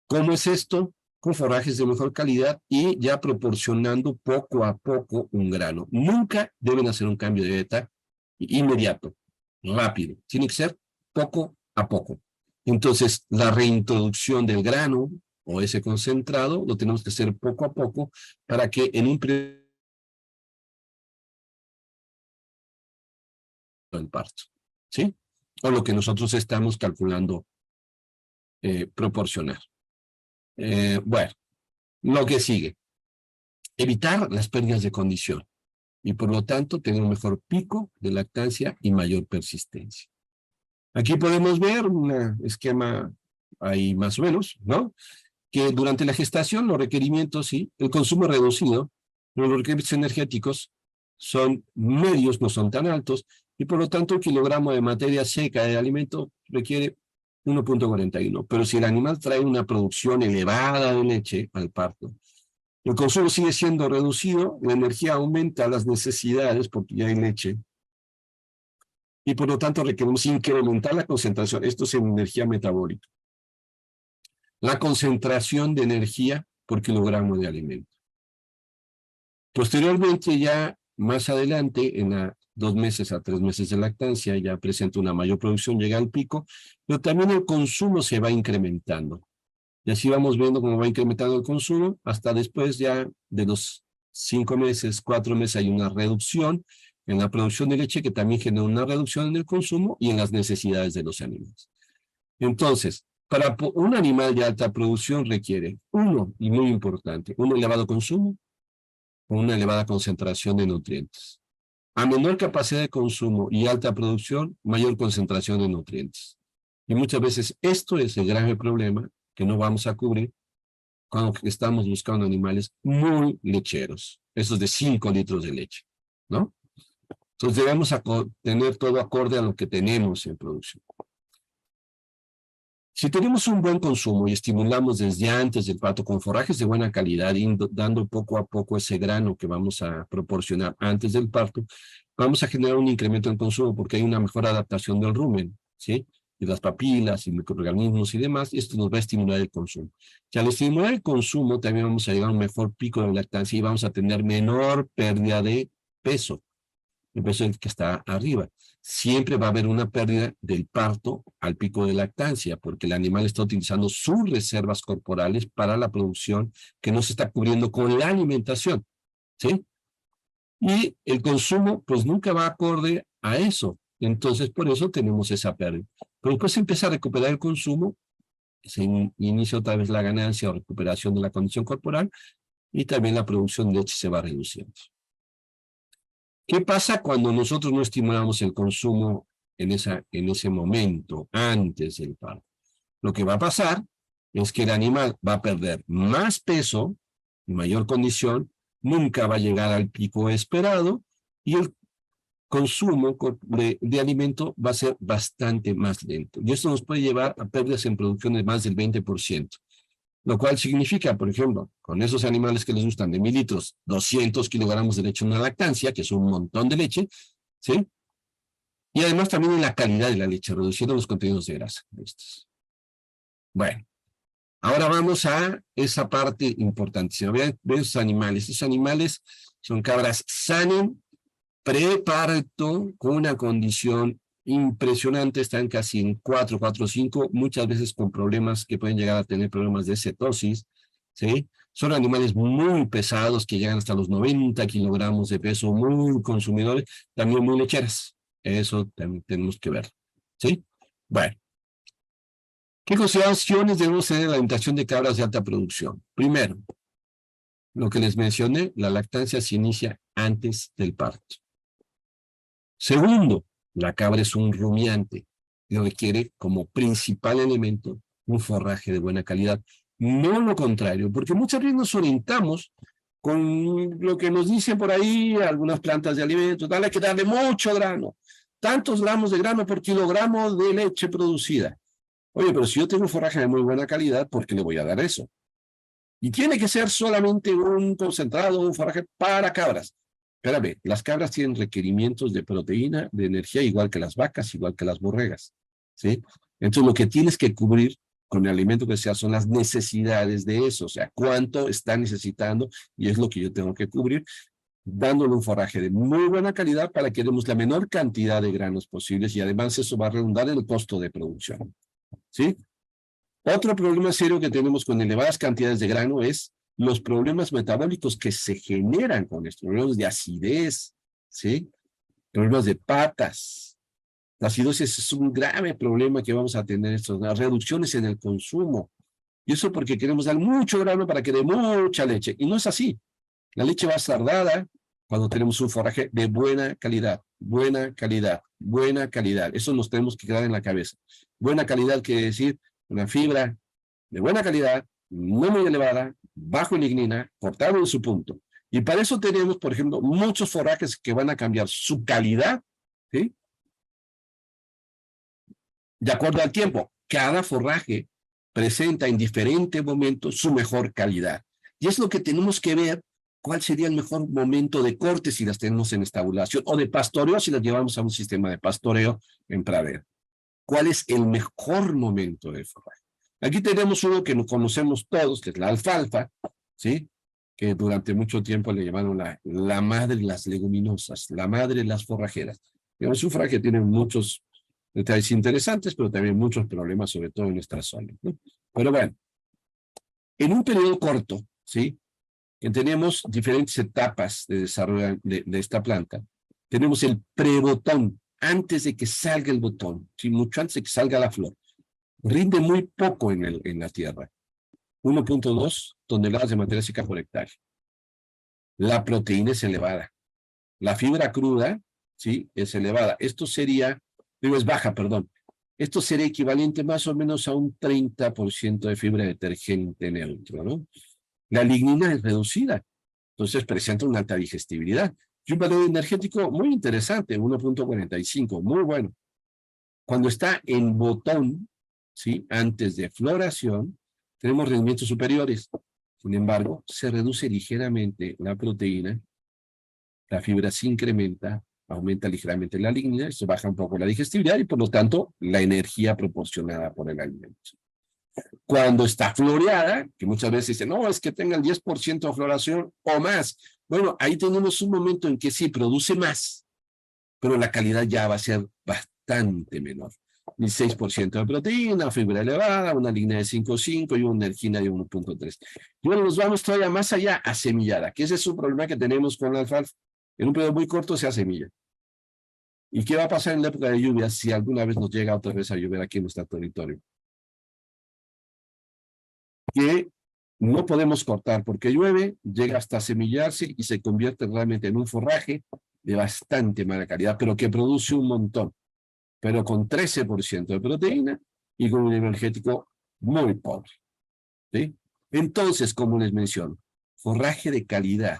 ¿Cómo es esto? Con forrajes de mejor calidad y ya proporcionando poco a poco un grano. Nunca deben hacer un cambio de dieta inmediato, rápido. Tiene que ser poco a poco. Entonces, la reintroducción del grano o ese concentrado lo tenemos que hacer poco a poco para que en un periodo del parto, ¿sí? O lo que nosotros estamos calculando proporcionar. Bueno, lo que sigue. Evitar las pérdidas de condición y por lo tanto tener un mejor pico de lactancia y mayor persistencia. Aquí podemos ver un esquema ahí más o menos, ¿no? Que durante la gestación los requerimientos, sí, el consumo es reducido, pero los requerimientos energéticos son medios, no son tan altos, y por lo tanto el kilogramo de materia seca de alimento requiere 1.41. Pero si el animal trae una producción elevada de leche al parto, el consumo sigue siendo reducido, la energía aumenta las necesidades porque ya hay leche, y por lo tanto requerimos incrementar la concentración. Esto es en energía metabólica. La concentración de energía por kilogramo de alimento. Posteriormente, ya más adelante, en la 2 meses a 3 meses de lactancia, ya presenta una mayor producción, llega al pico, pero también el consumo se va incrementando. Y así vamos viendo cómo va incrementando el consumo, hasta después ya de los 5 meses, 4 meses hay una reducción en la producción de leche que también genera una reducción en el consumo y en las necesidades de los animales. Entonces, para un animal de alta producción requiere, uno, y muy importante, un elevado consumo o una elevada concentración de nutrientes. A menor capacidad de consumo y alta producción, mayor concentración de nutrientes. Y muchas veces esto es el grave problema que no vamos a cubrir cuando estamos buscando animales muy lecheros, esos de 5 litros de leche, ¿no? Entonces debemos tener todo acorde a lo que tenemos en producción. Si tenemos un buen consumo y estimulamos desde antes del parto con forrajes de buena calidad, dando poco a poco ese grano que vamos a proporcionar antes del parto, vamos a generar un incremento en el consumo porque hay una mejor adaptación del rumen, ¿sí? De las papilas y microorganismos y demás, y esto nos va a estimular el consumo. Y al estimular el consumo también vamos a llegar a un mejor pico de lactancia y vamos a tener menor pérdida de peso. El peso que está arriba. Siempre va a haber una pérdida del parto al pico de lactancia, porque el animal está utilizando sus reservas corporales para la producción que no se está cubriendo con la alimentación, ¿sí? Y el consumo, pues nunca va acorde a eso. Entonces, por eso tenemos esa pérdida. Pero después se empieza a recuperar el consumo, se inicia otra vez la ganancia o recuperación de la condición corporal, y también la producción de leche se va reduciendo. ¿Qué pasa cuando nosotros no estimulamos el consumo en ese momento, antes del parto? Lo que va a pasar es que el animal va a perder más peso, mayor condición, nunca va a llegar al pico esperado y el consumo de alimento va a ser bastante más lento. Y esto nos puede llevar a pérdidas en producción de más del 20%. Lo cual significa, por ejemplo, con esos animales que les gustan de 1000 litros, 200 kilogramos de leche en una lactancia, que es un montón de leche, ¿sí? Y además también en la calidad de la leche, reduciendo los contenidos de grasa. Bueno, ahora vamos a esa parte importantísima. Vean esos animales. Esos animales son cabras sanas, preparto, con una condición impresionante, están casi en 4, 5, muchas veces con problemas que pueden llegar a tener problemas de cetosis, ¿sí? Son animales muy pesados que llegan hasta los 90 kilogramos de peso, muy consumidores, también muy lecheras. Eso también tenemos que ver, ¿sí? Bueno, ¿qué consideraciones debemos tener en la alimentación de cabras de alta producción? Primero, lo que les mencioné, la lactancia se inicia antes del parto. Segundo, la cabra es un rumiante y requiere como principal elemento un forraje de buena calidad. No lo contrario, porque muchas veces nos orientamos con lo que nos dicen por ahí algunas plantas de alimentos, hay que darle mucho grano, tantos gramos de grano por kilogramo de leche producida. Oye, pero si yo tengo un forraje de muy buena calidad, ¿por qué le voy a dar eso? Y tiene que ser solamente un concentrado, un forraje para cabras. Espérame, las cabras tienen requerimientos de proteína, de energía, igual que las vacas, igual que las borregas, ¿sí? Entonces, lo que tienes que cubrir con el alimento que sea son las necesidades de eso, o sea, cuánto está necesitando, y es lo que yo tengo que cubrir, dándole un forraje de muy buena calidad para que demos la menor cantidad de granos posibles, y además eso va a redundar en el costo de producción, ¿sí? Otro problema serio que tenemos con elevadas cantidades de grano es los problemas metabólicos que se generan con estos problemas de acidez, ¿sí? Problemas de patas. La acidosis es un grave problema que vamos a tener, las reducciones en el consumo. Y eso porque queremos dar mucho grano para que dé mucha leche. Y no es así. La leche va a estar dada cuando tenemos un forraje de buena calidad, buena calidad, buena calidad. Eso nos tenemos que quedar en la cabeza. Buena calidad quiere decir una fibra de buena calidad, no muy elevada, bajo en lignina, cortado en su punto. Y para eso tenemos, por ejemplo, muchos forrajes que van a cambiar su calidad, ¿sí? De acuerdo al tiempo. Cada forraje presenta en diferentes momentos su mejor calidad. Y es lo que tenemos que ver, cuál sería el mejor momento de corte si las tenemos en estabulación, o de pastoreo si las llevamos a un sistema de pastoreo en pradera. ¿Cuál es el mejor momento de forraje? Aquí tenemos uno que nos conocemos todos, que es la alfalfa, ¿sí? que durante mucho tiempo le llamaron la madre de las leguminosas, la madre de las forrajeras. Digamos, un forraje tiene muchos detalles interesantes, pero también muchos problemas, sobre todo en nuestra zona, ¿no? Pero bueno, en un periodo corto, ¿sí?, que tenemos diferentes etapas de desarrollo de esta planta. Tenemos el prebotón, antes de que salga el botón, ¿sí?, mucho antes de que salga la flor. Rinde muy poco en la tierra, 1.2 toneladas de materia seca por hectárea. La proteína es elevada. La fibra cruda, ¿sí?, es elevada. Esto sería, es baja, perdón. Esto sería equivalente más o menos a un 30% de fibra detergente neutro, ¿no? La lignina es reducida, entonces presenta una alta digestibilidad. Y un valor energético muy interesante, 1.45, muy bueno. Cuando está en botón, ¿sí?, antes de floración, tenemos rendimientos superiores. Sin embargo, se reduce ligeramente la proteína, la fibra se incrementa, aumenta ligeramente la lignina, esto baja un poco la digestibilidad y por lo tanto la energía proporcionada por el alimento. Cuando está floreada, que muchas veces dicen, no, es que tenga el 10% de floración o más. Bueno, ahí tenemos un momento en que sí produce más, pero la calidad ya va a ser bastante menor. 16% de proteína, fibra elevada, una lignina de 5.5 y una ergina de 1.3. Y bueno, nos vamos todavía más allá a semillada, que ese es un problema que tenemos con la alfalfa. En un periodo muy corto se hace semilla. ¿Y qué va a pasar en la época de lluvias si alguna vez nos llega otra vez a llover aquí en nuestro territorio? Que no podemos cortar porque llueve, llega hasta semillarse y se convierte realmente en un forraje de bastante mala calidad, pero que produce un montón, pero con 13% de proteína y con un energético muy pobre, ¿sí? Entonces, como les menciono, forraje de calidad.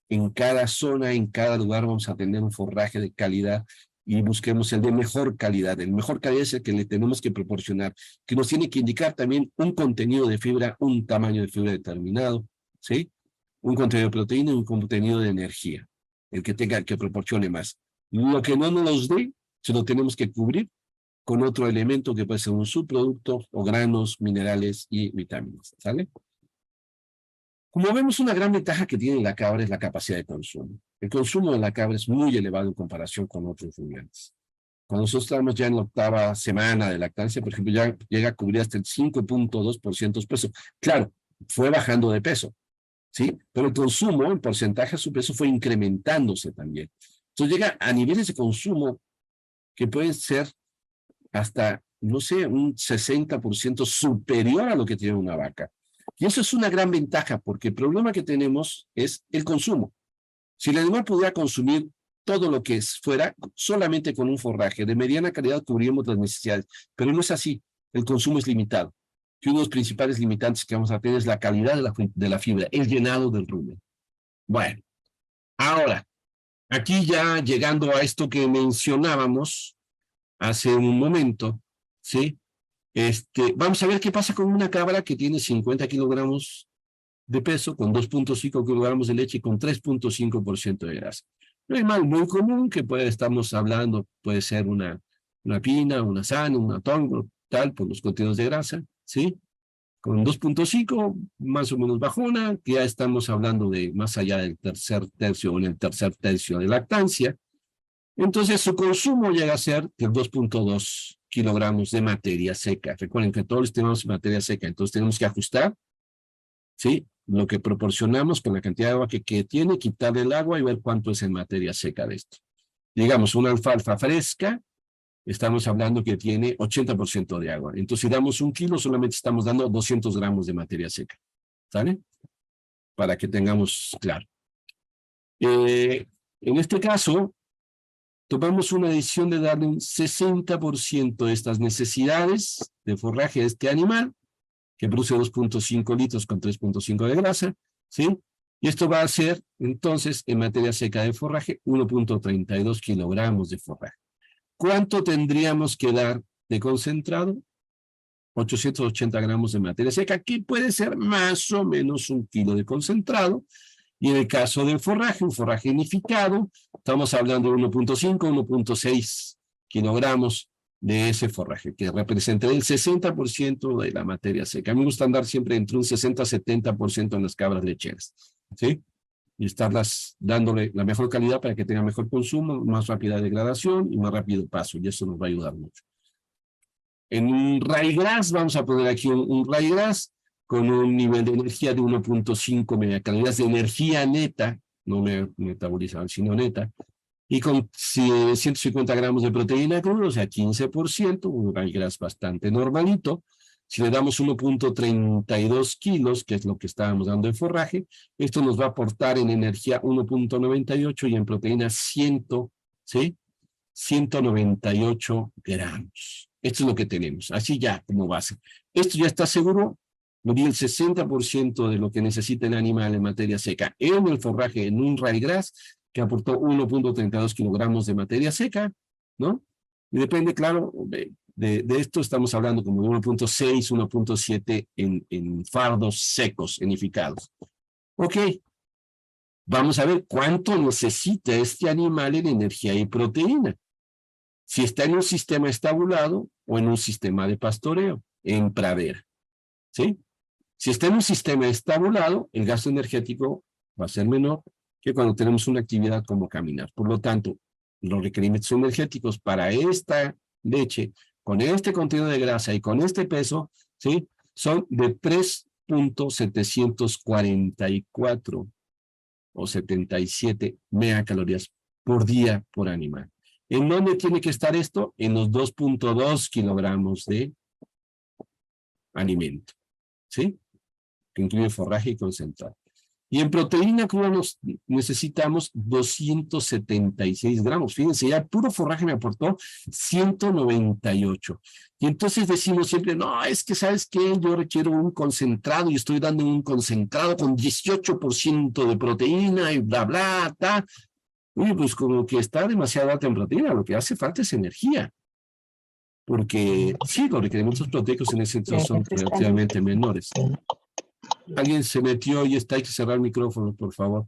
En cada zona, en cada lugar vamos a tener un forraje de calidad y busquemos el de mejor calidad. El mejor calidad es el que le tenemos que proporcionar, que nos tiene que indicar también un contenido de fibra, un tamaño de fibra determinado, ¿sí? Un contenido de proteína y un contenido de energía, el que tenga, que proporcione más. Lo que no nos dé, se lo tenemos que cubrir con otro elemento que puede ser un subproducto o granos, minerales y vitaminas, ¿sale? Como vemos, una gran ventaja que tiene la cabra es la capacidad de consumo. El consumo de la cabra es muy elevado en comparación con otros rumiantes. Cuando nosotros estamos ya en la 8ª semana de lactancia, por ejemplo, ya llega a cubrir hasta el 5.2% de peso. Claro, fue bajando de peso, ¿sí? Pero el consumo, en porcentaje de su peso, fue incrementándose también. Entonces llega a niveles de consumo que pueden ser hasta, no sé, un 60% superior a lo que tiene una vaca. Y eso es una gran ventaja, porque el problema que tenemos es el consumo. Si el animal pudiera consumir todo lo que fuera, solamente con un forraje de mediana calidad cubríamos las necesidades, pero no es así, el consumo es limitado. Y uno de los principales limitantes que vamos a tener es la calidad de la fibra, el llenado del rumen. Bueno, ahora, aquí ya llegando a esto que mencionábamos hace un momento, ¿sí? Vamos a ver qué pasa con una cabra que tiene 50 kilogramos de peso, con 2.5 kilogramos de leche y con 3.5% de grasa. Un animal muy común que estamos hablando, puede ser una pina, una sana, una tongro, tal, por los contenidos de grasa, ¿sí? Con 2.5, más o menos bajona, que ya estamos hablando de más allá del tercer tercio o en el tercer tercio de lactancia. Entonces su consumo llega a ser de 2.2 kilogramos de materia seca. Recuerden que todos tenemos materia seca, entonces tenemos que ajustar, ¿sí?, lo que proporcionamos con la cantidad de agua que tiene, quitarle el agua y ver cuánto es en materia seca de esto. Digamos, una alfalfa fresca, estamos hablando que tiene 80% de agua. Entonces, si damos 1 kilo, solamente estamos dando 200 gramos de materia seca. ¿Sale? Para que tengamos claro. En este caso, tomamos una decisión de darle un 60% de estas necesidades de forraje a este animal, que produce 2.5 litros con 3.5 de grasa, ¿sí? Y esto va a ser, entonces, en materia seca de forraje, 1.32 kilogramos de forraje. ¿Cuánto tendríamos que dar de concentrado? 880 gramos de materia seca, que puede ser más o menos 1 kilo de concentrado. Y en el caso del forraje, un forraje unificado, estamos hablando de 1.5, 1.6 kilogramos de ese forraje, que representa el 60% de la materia seca. A mí me gusta andar siempre entre un 60 a 70% en las cabras lecheras. ¿sí? Y estarlas dándole la mejor calidad para que tenga mejor consumo, más rápida degradación y más rápido paso, y eso nos va a ayudar mucho. En un ryegrass, vamos a poner aquí un ryegrass con un nivel de energía de 1.5 megacalorías de energía neta, no metabolizada, sino neta, y con 150 gramos de proteína cruda, o sea, 15%, un ryegrass bastante normalito. Si le damos 1.32 kilos, que es lo que estábamos dando en forraje, esto nos va a aportar en energía 1.98 y en proteína 198 gramos. Esto es lo que tenemos, así ya como base. Esto ya está seguro, me di el 60% de lo que necesita el animal en materia seca en el forraje, en un ryegrass, que aportó 1.32 kilogramos de materia seca, ¿no? Y depende, claro, de esto estamos hablando como de 1.6, 1.7 en fardos secos, enificados. Ok, vamos a ver cuánto necesita este animal en energía y proteína. Si está en un sistema estabulado o en un sistema de pastoreo, en pradera, ¿sí? Si está en un sistema estabulado, el gasto energético va a ser menor que cuando tenemos una actividad como caminar. Por lo tanto, los requerimientos energéticos para esta leche, con este contenido de grasa y con este peso, ¿sí? Son de 3.744 o 77 megacalorías por día por animal. ¿En dónde tiene que estar esto? En los 2.2 kilogramos de alimento, ¿sí? Que incluye forraje y concentrado. Y en proteína cruda necesitamos 276 gramos. Fíjense, ya el puro forraje me aportó 198. Y entonces decimos siempre, no, es que ¿sabes qué? Yo requiero un concentrado y estoy dando un concentrado con 18% de proteína y bla, bla, ta. Uy, pues como que está demasiado alta en proteína, lo que hace falta es energía. Porque sí, los requerimientos proteicos en ese sentido son relativamente menores. Alguien se metió y hay que cerrar el micrófono, por favor.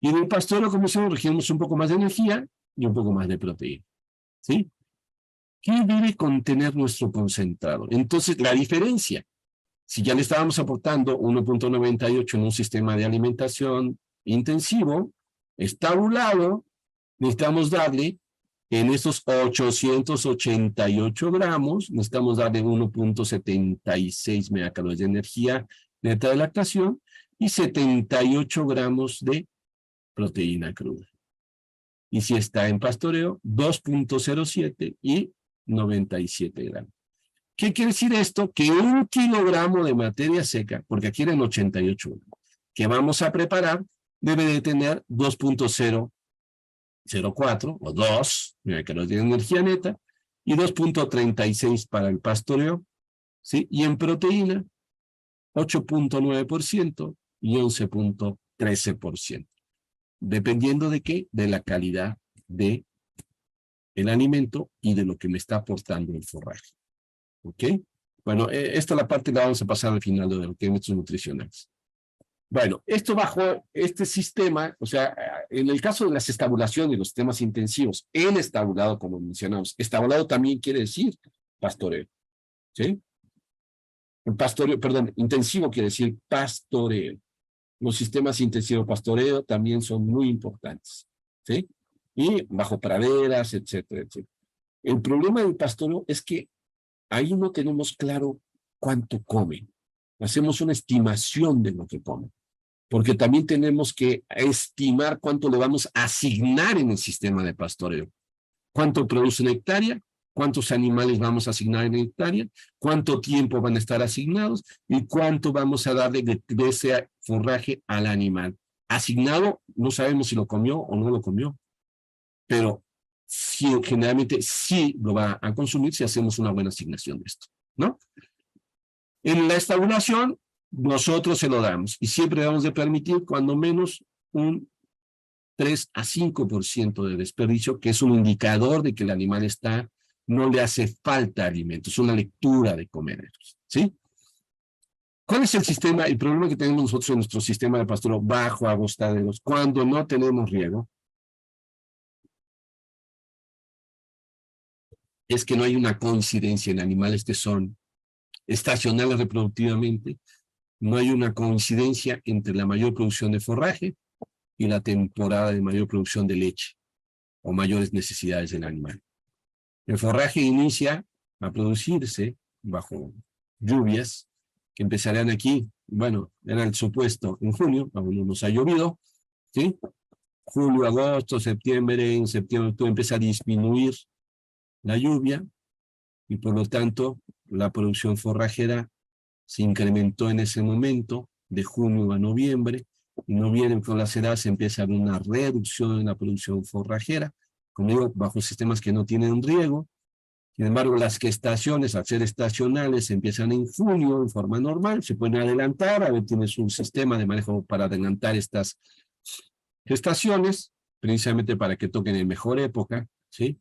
Y en el pastoreo, como se requerimos un poco más de energía y un poco más de proteína. ¿Sí? ¿Qué debe contener nuestro concentrado? Entonces, la diferencia, si ya le estábamos aportando 1.98 en un sistema de alimentación intensivo, estabulado, necesitamos darle en estos 888 gramos, necesitamos darle 1.76 megacalorías de energía neta de lactación y 78 gramos de proteína cruda. Y si está en pastoreo, 2.07 y 97 gramos. ¿Qué quiere decir esto? Que 1 kilogramo de materia seca, porque aquí eran 88 gramos, que vamos a preparar, debe de tener 2.004 o 2, mira que nos tiene energía neta, y 2.36 para el pastoreo, ¿sí? Y en proteína, 8.9% y 11.13%. Dependiendo de qué, de la calidad de el alimento y de lo que me está aportando el forraje. ¿Ok? Bueno, esta la parte la vamos a pasar al final de los requerimientos nutricionales. Bueno, esto bajo este sistema, o sea, en el caso de las estabulaciones y los sistemas intensivos, en estabulado, como mencionamos, estabulado también quiere decir pastoreo, ¿sí? El pastoreo, perdón, intensivo quiere decir pastoreo. Los sistemas intensivos pastoreo también son muy importantes, ¿sí? Y bajo praderas, etcétera, etcétera. El problema del pastoreo es que ahí no tenemos claro cuánto comen. Hacemos una estimación de lo que comen, porque también tenemos que estimar cuánto le vamos a asignar en el sistema de pastoreo. ¿Cuánto produce una hectárea? ¿Cuántos animales vamos a asignar en hectárea? ¿Cuánto tiempo van a estar asignados? ¿Y cuánto vamos a darle de ese forraje al animal? Asignado, no sabemos si lo comió o no lo comió, pero sí, generalmente sí lo va a consumir si hacemos una buena asignación de esto, ¿no? En la estabulación, nosotros se lo damos y siempre debemos de permitir cuando menos un 3 a 5% de desperdicio, que es un indicador de que el animal no le hace falta alimento, es una lectura de comerlos, ¿sí? ¿Cuál es el problema que tenemos nosotros en nuestro sistema de pastoreo bajo agostaderos cuando no tenemos riego? Es que no hay una coincidencia en animales que son estacionales reproductivamente no hay una coincidencia entre la mayor producción de forraje y la temporada de mayor producción de leche o mayores necesidades del animal. El forraje inicia a producirse bajo lluvias que empezarán aquí, bueno, era el supuesto en junio, aún no nos ha llovido, ¿sí? Julio, agosto, septiembre, en septiembre todo empieza a disminuir la lluvia y por lo tanto la producción forrajera se incrementó en ese momento, de junio a noviembre. En noviembre con las heladas empieza a haber una reducción en la producción forrajera, como digo, bajo sistemas que no tienen riego. Sin embargo, las gestaciones, al ser estacionales, empiezan en junio en forma normal, se pueden adelantar, a ver, tienes un sistema de manejo para adelantar estas gestaciones, precisamente para que toquen en mejor época, ¿sí?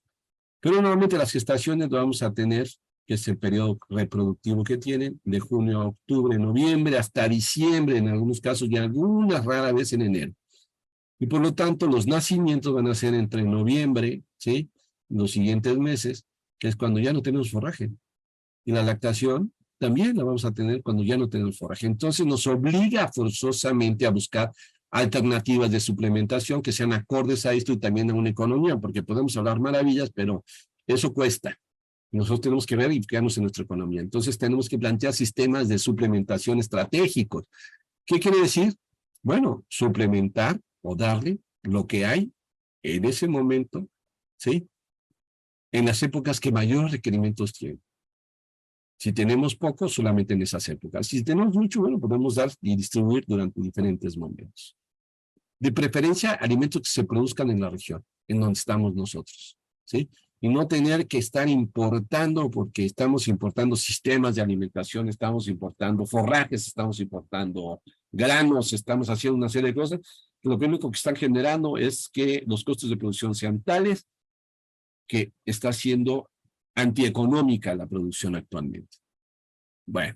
Pero normalmente las gestaciones lo vamos a tener, que es el periodo reproductivo que tienen, de junio a octubre, noviembre, hasta diciembre, en algunos casos, y algunas rara vez en enero. Y por lo tanto, los nacimientos van a ser entre noviembre, ¿sí? Los siguientes meses, que es cuando ya no tenemos forraje. Y la lactación también la vamos a tener cuando ya no tenemos forraje. Entonces nos obliga forzosamente a buscar alternativas de suplementación que sean acordes a esto y también a una economía, porque podemos hablar maravillas, pero eso cuesta. Nosotros tenemos que ver y fijarnos en nuestra economía. Entonces tenemos que plantear sistemas de suplementación estratégicos. ¿Qué quiere decir? Bueno, suplementar o darle lo que hay en ese momento, ¿sí? En las épocas que mayores requerimientos tienen. Si tenemos poco, solamente en esas épocas. Si tenemos mucho, bueno, podemos dar y distribuir durante diferentes momentos. De preferencia, alimentos que se produzcan en la región, en donde estamos nosotros, ¿sí? Y no tener que estar importando, porque estamos importando sistemas de alimentación, estamos importando forrajes, estamos importando granos, estamos haciendo una serie de cosas, que lo único que están generando es que los costos de producción sean tales que está siendo antieconómica la producción actualmente. Bueno,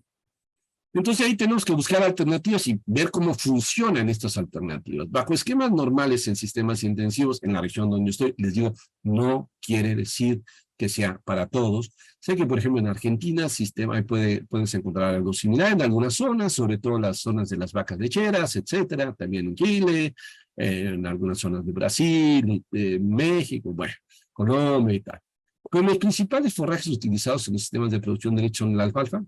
entonces ahí tenemos que buscar alternativas y ver cómo funcionan estas alternativas. Bajo esquemas normales en sistemas intensivos, en la región donde estoy, les digo, no quiere decir que sea para todos. Sé que, por ejemplo, en Argentina puedes encontrar algo similar en algunas zonas, sobre todo las zonas de las vacas lecheras, etcétera, también en Chile, en algunas zonas de Brasil, México, bueno, Colombia y tal. Pero los principales forrajes utilizados en los sistemas de producción de leche son la alfalfa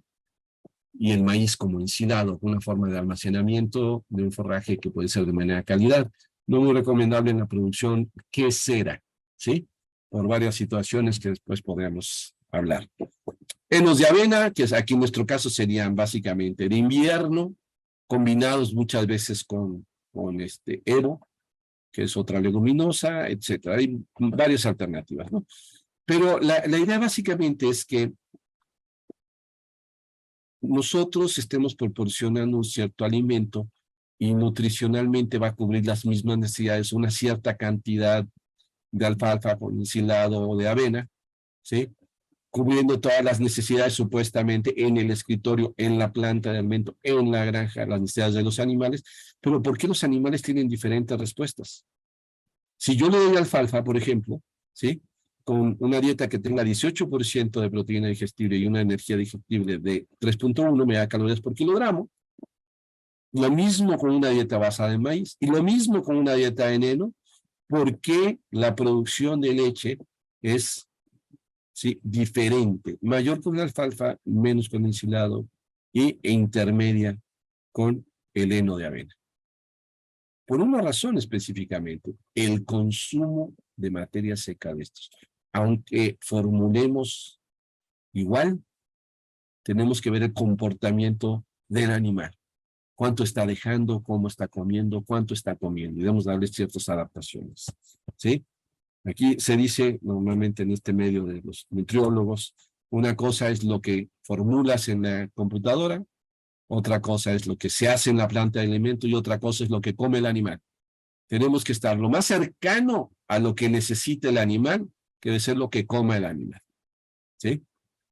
y el maíz como ensilado, una forma de almacenamiento de un forraje que puede ser de manera calidad. No muy recomendable en la producción quesera, ¿sí? Por varias situaciones que después podríamos hablar. En los de avena, que aquí en nuestro caso serían básicamente de invierno, combinados muchas veces con ero, que es otra leguminosa, etcétera. Hay varias alternativas, ¿no? Pero la idea básicamente es que nosotros estemos proporcionando un cierto alimento y nutricionalmente va a cubrir las mismas necesidades, una cierta cantidad de alfalfa con ensilado o de avena, ¿sí? Cubriendo todas las necesidades supuestamente en el escritorio, en la planta de alimento, en la granja, las necesidades de los animales. Pero ¿por qué los animales tienen diferentes respuestas? Si yo le doy alfalfa, por ejemplo, ¿sí? Con una dieta que tenga 18% de proteína digestible y una energía digestible de 3.1 megacalorías por kilogramo, lo mismo con una dieta basada en maíz y lo mismo con una dieta de heno, porque la producción de leche es, ¿sí?, diferente, mayor con la alfalfa, menos con el ensilado e intermedia con el heno de avena. Por una razón específicamente, el consumo de materia seca de estos. Aunque formulemos igual, tenemos que ver el comportamiento del animal. Cuánto está dejando, cómo está comiendo, cuánto está comiendo. Y debemos darle ciertas adaptaciones, ¿sí? Aquí se dice normalmente en este medio de los nutriólogos, una cosa es lo que formulas en la computadora, otra cosa es lo que se hace en la planta de alimento y otra cosa es lo que come el animal. Tenemos que estar lo más cercano a lo que necesita el animal, que debe ser lo que coma el animal, ¿sí?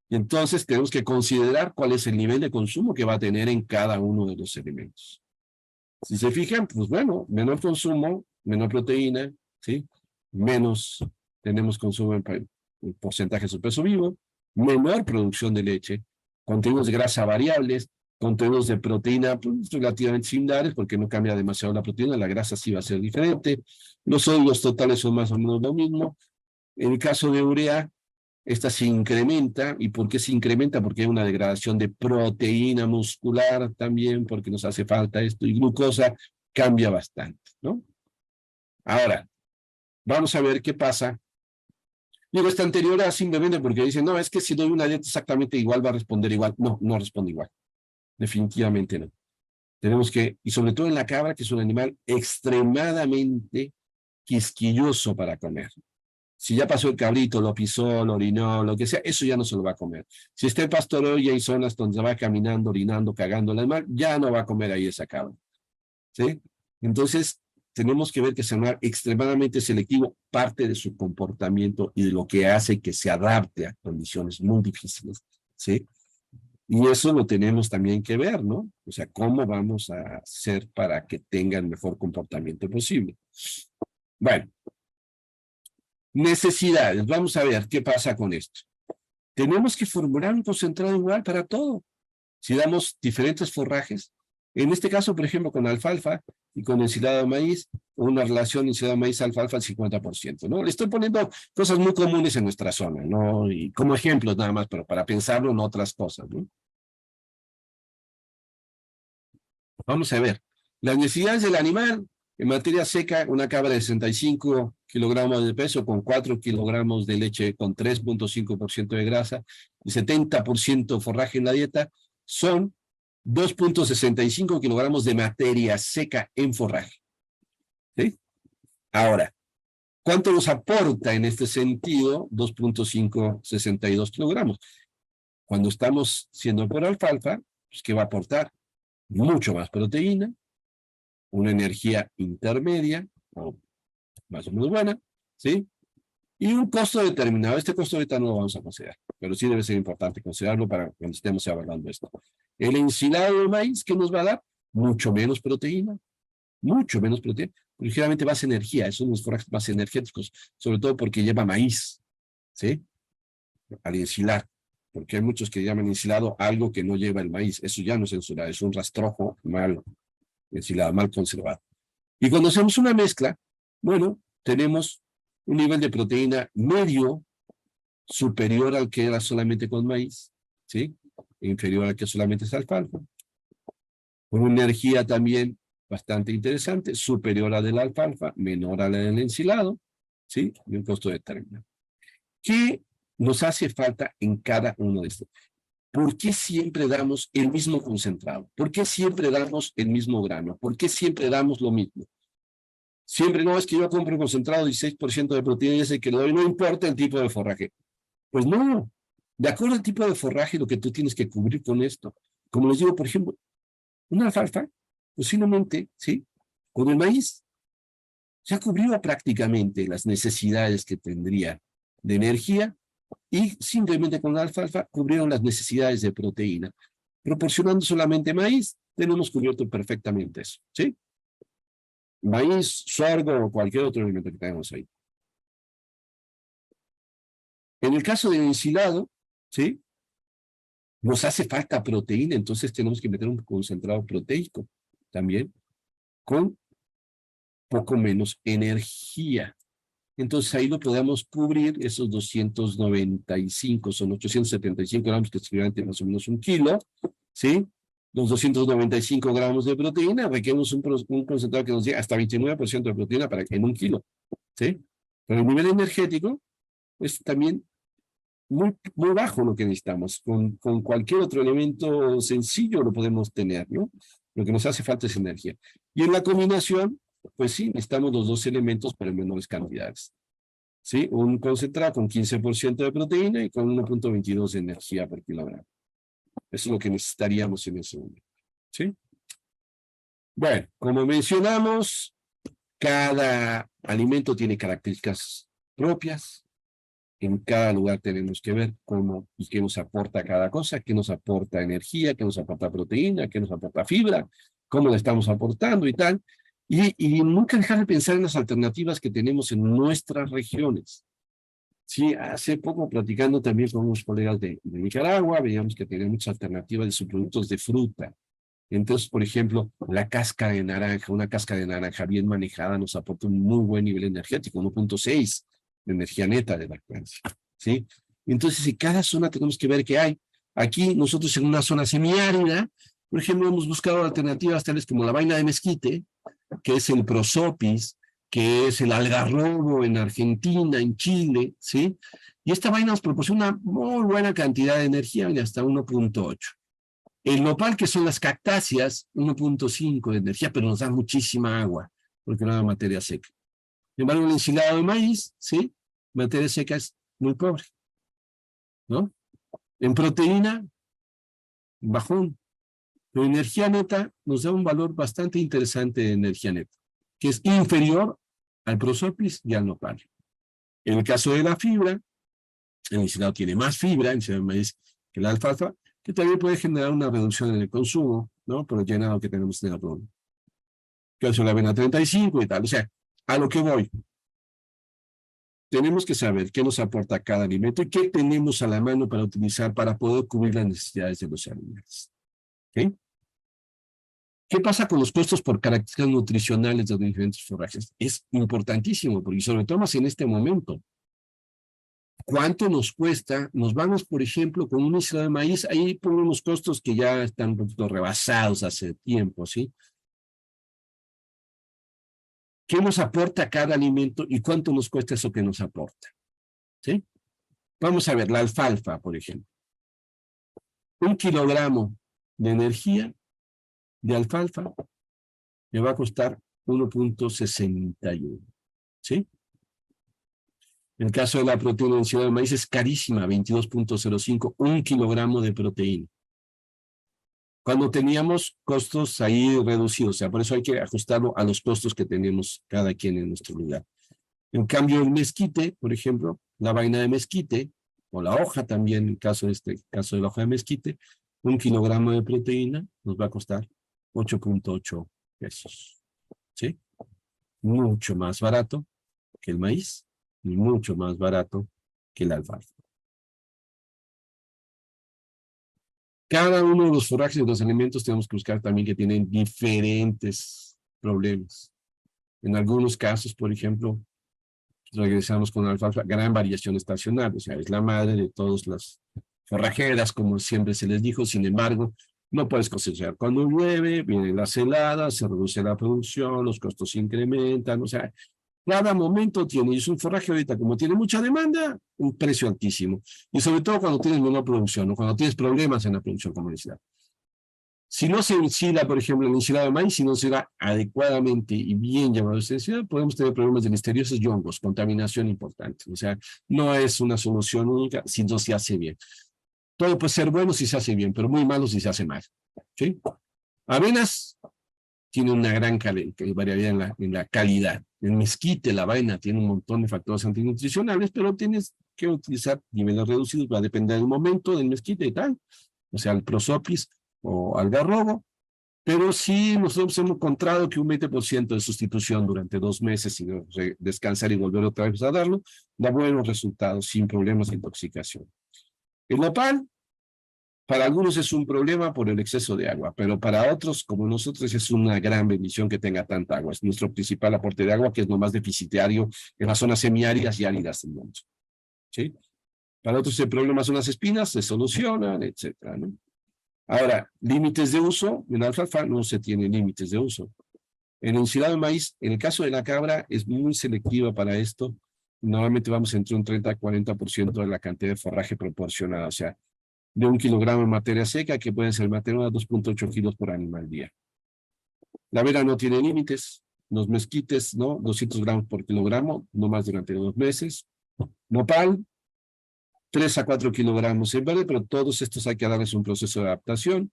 Y entonces tenemos que considerar cuál es el nivel de consumo que va a tener en cada uno de los elementos. Si se fijan, pues bueno, menor consumo, menor proteína, ¿sí? Menos tenemos consumo en porcentaje de su peso vivo, menor producción de leche, contenidos de grasa variables, contenidos de proteína pues, relativamente similares, porque no cambia demasiado la proteína, la grasa sí va a ser diferente, los sólidos totales son más o menos lo mismo. En el caso de urea, esta se incrementa. ¿Y por qué se incrementa? Porque hay una degradación de proteína muscular también, porque nos hace falta esto, y glucosa cambia bastante, ¿no? Ahora, vamos a ver qué pasa. Digo, esta anterior era simplemente porque dicen, no, es que si doy una dieta exactamente igual va a responder igual. No, no responde igual. Definitivamente no. Tenemos que, y sobre todo en la cabra, que es un animal extremadamente quisquilloso para comer. Si ya pasó el cabrito, lo pisó, lo orinó, lo que sea, eso ya no se lo va a comer. Si está en pastoreo y hay zonas donde va caminando, orinando, cagando el animal, ya no va a comer ahí esa cabra. ¿Sí? Entonces, tenemos que ver que es un animal extremadamente selectivo, parte de su comportamiento y de lo que hace que se adapte a condiciones muy difíciles. ¿Sí? Y eso lo tenemos también que ver, ¿no? O sea, cómo vamos a hacer para que tenga el mejor comportamiento posible. Bueno, necesidades. Vamos a ver qué pasa con esto. Tenemos que formular un concentrado igual para todo. Si damos diferentes forrajes, en este caso, por ejemplo, con alfalfa y con ensilado de maíz, una relación ensilado de maíz-alfalfa al 50%, ¿no? Le estoy poniendo cosas muy comunes en nuestra zona, ¿no? Y como ejemplos nada más, pero para pensarlo en otras cosas, ¿no? Vamos a ver. Las necesidades del animal, en materia seca, una cabra de 65 kilogramos de peso con 4 kilogramos de leche con 3.5% de grasa y 70% forraje en la dieta, son 2.65 kilogramos de materia seca en forraje. ¿Sí? Ahora, ¿cuánto nos aporta en este sentido 2.562 kilogramos? Cuando estamos siendo por alfalfa, pues, ¿qué va a aportar? Mucho más proteína, una energía intermedia, o más o menos buena, ¿sí? Y un costo determinado. Este costo ahorita no lo vamos a considerar, pero sí debe ser importante considerarlo para cuando estemos evaluando esto. El ensilado de maíz, ¿qué nos va a dar? Mucho menos proteína, ligeramente más energía, es uno de los forrajes más energéticos, sobre todo porque lleva maíz, ¿sí? Al ensilar, porque hay muchos que llaman ensilado algo que no lleva el maíz, eso ya no es ensilado, es un rastrojo mal ensilado, mal conservado. Y cuando hacemos una mezcla, bueno, tenemos un nivel de proteína medio superior al que era solamente con maíz, ¿sí? Inferior al que solamente es alfalfa. Con una energía también bastante interesante, superior a la de la alfalfa, menor a la del ensilado, ¿sí? Y un costo determinado. ¿Qué nos hace falta en cada uno de estos? ¿Por qué siempre damos el mismo concentrado? ¿Por qué siempre damos el mismo grano? ¿Por qué siempre damos lo mismo? Siempre no, es que yo compro un concentrado de 16% de proteína y ese que le doy, no importa el tipo de forraje. Pues no, de acuerdo al tipo de forraje, lo que tú tienes que cubrir con esto. Como les digo, por ejemplo, una alfalfa, posiblemente, ¿sí? Con el maíz, ya cubrió prácticamente las necesidades que tendría de energía y simplemente con la alfalfa cubrieron las necesidades de proteína. Proporcionando solamente maíz, tenemos cubierto perfectamente eso, ¿sí? Maíz, sorgo o cualquier otro alimento que tengamos ahí. En el caso del ensilado, ¿sí? Nos hace falta proteína, entonces tenemos que meter un concentrado proteico también, con poco menos energía. Entonces ahí lo podemos cubrir, esos 295, son 875 gramos, que es más o menos un kilo, ¿sí? Los 295 gramos de proteína, requerimos un concentrado que nos dé hasta 29% de proteína en un kilo, ¿sí? Pero el nivel energético es también muy bajo lo que necesitamos. Con cualquier otro elemento sencillo lo podemos tener, ¿no? Lo que nos hace falta es energía. Y en la combinación, pues sí, necesitamos los dos elementos, pero en menores cantidades. ¿Sí? Un concentrado con 15% de proteína y con 1.22 de energía por kilogramo. Eso es lo que necesitaríamos en ese momento. ¿Sí? Bueno, como mencionamos, cada alimento tiene características propias. En cada lugar tenemos que ver cómo y qué nos aporta cada cosa, qué nos aporta energía, qué nos aporta proteína, qué nos aporta fibra, cómo le estamos aportando y tal. Y nunca dejar de pensar en las alternativas que tenemos en nuestras regiones. Sí, hace poco platicando también con unos colegas de Nicaragua, veíamos que tenían muchas alternativas de subproductos de fruta. Entonces, por ejemplo, la cáscara de naranja, una cáscara de naranja bien manejada nos aporta un muy buen nivel energético, 1.6 de energía neta de lactancia, ¿sí? Entonces, en cada zona tenemos que ver qué hay. Aquí, nosotros en una zona semiárida, por ejemplo, hemos buscado alternativas tales como la vaina de mezquite, que es el prosopis, que es el algarrobo en Argentina, en Chile, ¿sí? Y esta vaina nos proporciona una muy buena cantidad de energía, de hasta 1.8. El nopal, que son las cactáceas, 1.5 de energía, pero nos da muchísima agua, porque no da materia seca. Sin embargo, el ensilado de maíz, ¿sí? Materia seca es muy pobre, ¿no? En proteína, bajón. Pero energía neta nos da un valor bastante interesante de energía neta, que es inferior al prosopis y al nopal. En el caso de la fibra, el ensilado tiene más fibra, el ensilado de maíz, que la alfalfa, que también puede generar una reducción en el consumo, ¿no? Por el llenado que tenemos en el abdomen. Calcio la avena 35 y tal. O sea, a lo que voy. Tenemos que saber qué nos aporta cada alimento y qué tenemos a la mano para utilizar para poder cubrir las necesidades de los animales. ¿Okay? ¿Qué pasa con los costos por características nutricionales de los diferentes forrajes? Es importantísimo, porque sobre todo más en este momento. ¿Cuánto nos cuesta? Nos vamos, por ejemplo, con un ensilado de maíz, ahí ponemos costos que ya están un poquito rebasados hace tiempo, ¿sí? ¿Qué nos aporta cada alimento y cuánto nos cuesta eso que nos aporta? ¿Sí? Vamos a ver, la alfalfa, por ejemplo. 1 kilogramo de energía de alfalfa me va a costar 1.61, ¿sí? En el caso de la proteína en ciudad de maíz es carísima, 22.05, 1 kilogramo de proteína. Cuando teníamos costos ahí reducidos, o sea, por eso hay que ajustarlo a los costos que tenemos cada quien en nuestro lugar. En cambio, el mezquite, por ejemplo, la vaina de mezquite, o la hoja también, en caso de este caso de la hoja de mezquite, 1 kilogramo de proteína nos va a costar 8.8 pesos. ¿Sí? Mucho más barato que el maíz y mucho más barato que el alfalfa. Cada uno de los forrajes y los alimentos tenemos que buscar también que tienen diferentes problemas. En algunos casos, por ejemplo, regresamos con la alfalfa, gran variación estacional, o sea, es la madre de todas las forrajeras, como siempre se les dijo. Sin embargo, no puedes cosechar cuando llueve, vienen las heladas, se reduce la producción, los costos se incrementan, o sea, cada momento tiene, y es un forraje ahorita, como tiene mucha demanda, un precio altísimo. Y sobre todo cuando tienes menor producción, o cuando tienes problemas en la producción comercial. Si no se ensila, por ejemplo, el ensilado de maíz, si no se da adecuadamente y bien llevado a esta ensilada, podemos tener problemas de listeriosis y hongos, contaminación importante. O sea, no es una solución única si no se hace bien. Todo puede ser bueno si se hace bien, pero muy malo si se hace mal. ¿Sí? Avenas tiene una gran variabilidad en la calidad. El mezquite, la vaina, tiene un montón de factores antinutricionales, pero tienes que utilizar niveles reducidos, va a depender del momento del mezquite y tal. O sea, el prosopis o algarrobo, pero sí nosotros hemos encontrado que un 20% de sustitución durante 2 meses sin descansar y volver otra vez a darlo, da buenos resultados sin problemas de intoxicación. El nopal, para algunos es un problema por el exceso de agua, pero para otros, como nosotros, es una gran bendición que tenga tanta agua. Es nuestro principal aporte de agua, que es lo más deficitario en las zonas semiáridas y áridas del mundo. ¿Sí? Para otros el problema son las espinas, se solucionan, etcétera, ¿no? Ahora, límites de uso, en la alfalfa no se tiene límites de uso. En el ensilado de maíz, en el caso de la cabra, es muy selectiva para esto. Normalmente vamos entre un 30 a 40% de la cantidad de forraje proporcionada, o sea, de 1 kilogramo de materia seca, que pueden ser material a 2.8 kilos por animal día. La avena no tiene límites. Los mezquites, ¿no? 200 gramos por kilogramo, no más durante 2 meses. Nopal, 3 a 4 kilogramos en verde, pero todos estos hay que darles un proceso de adaptación.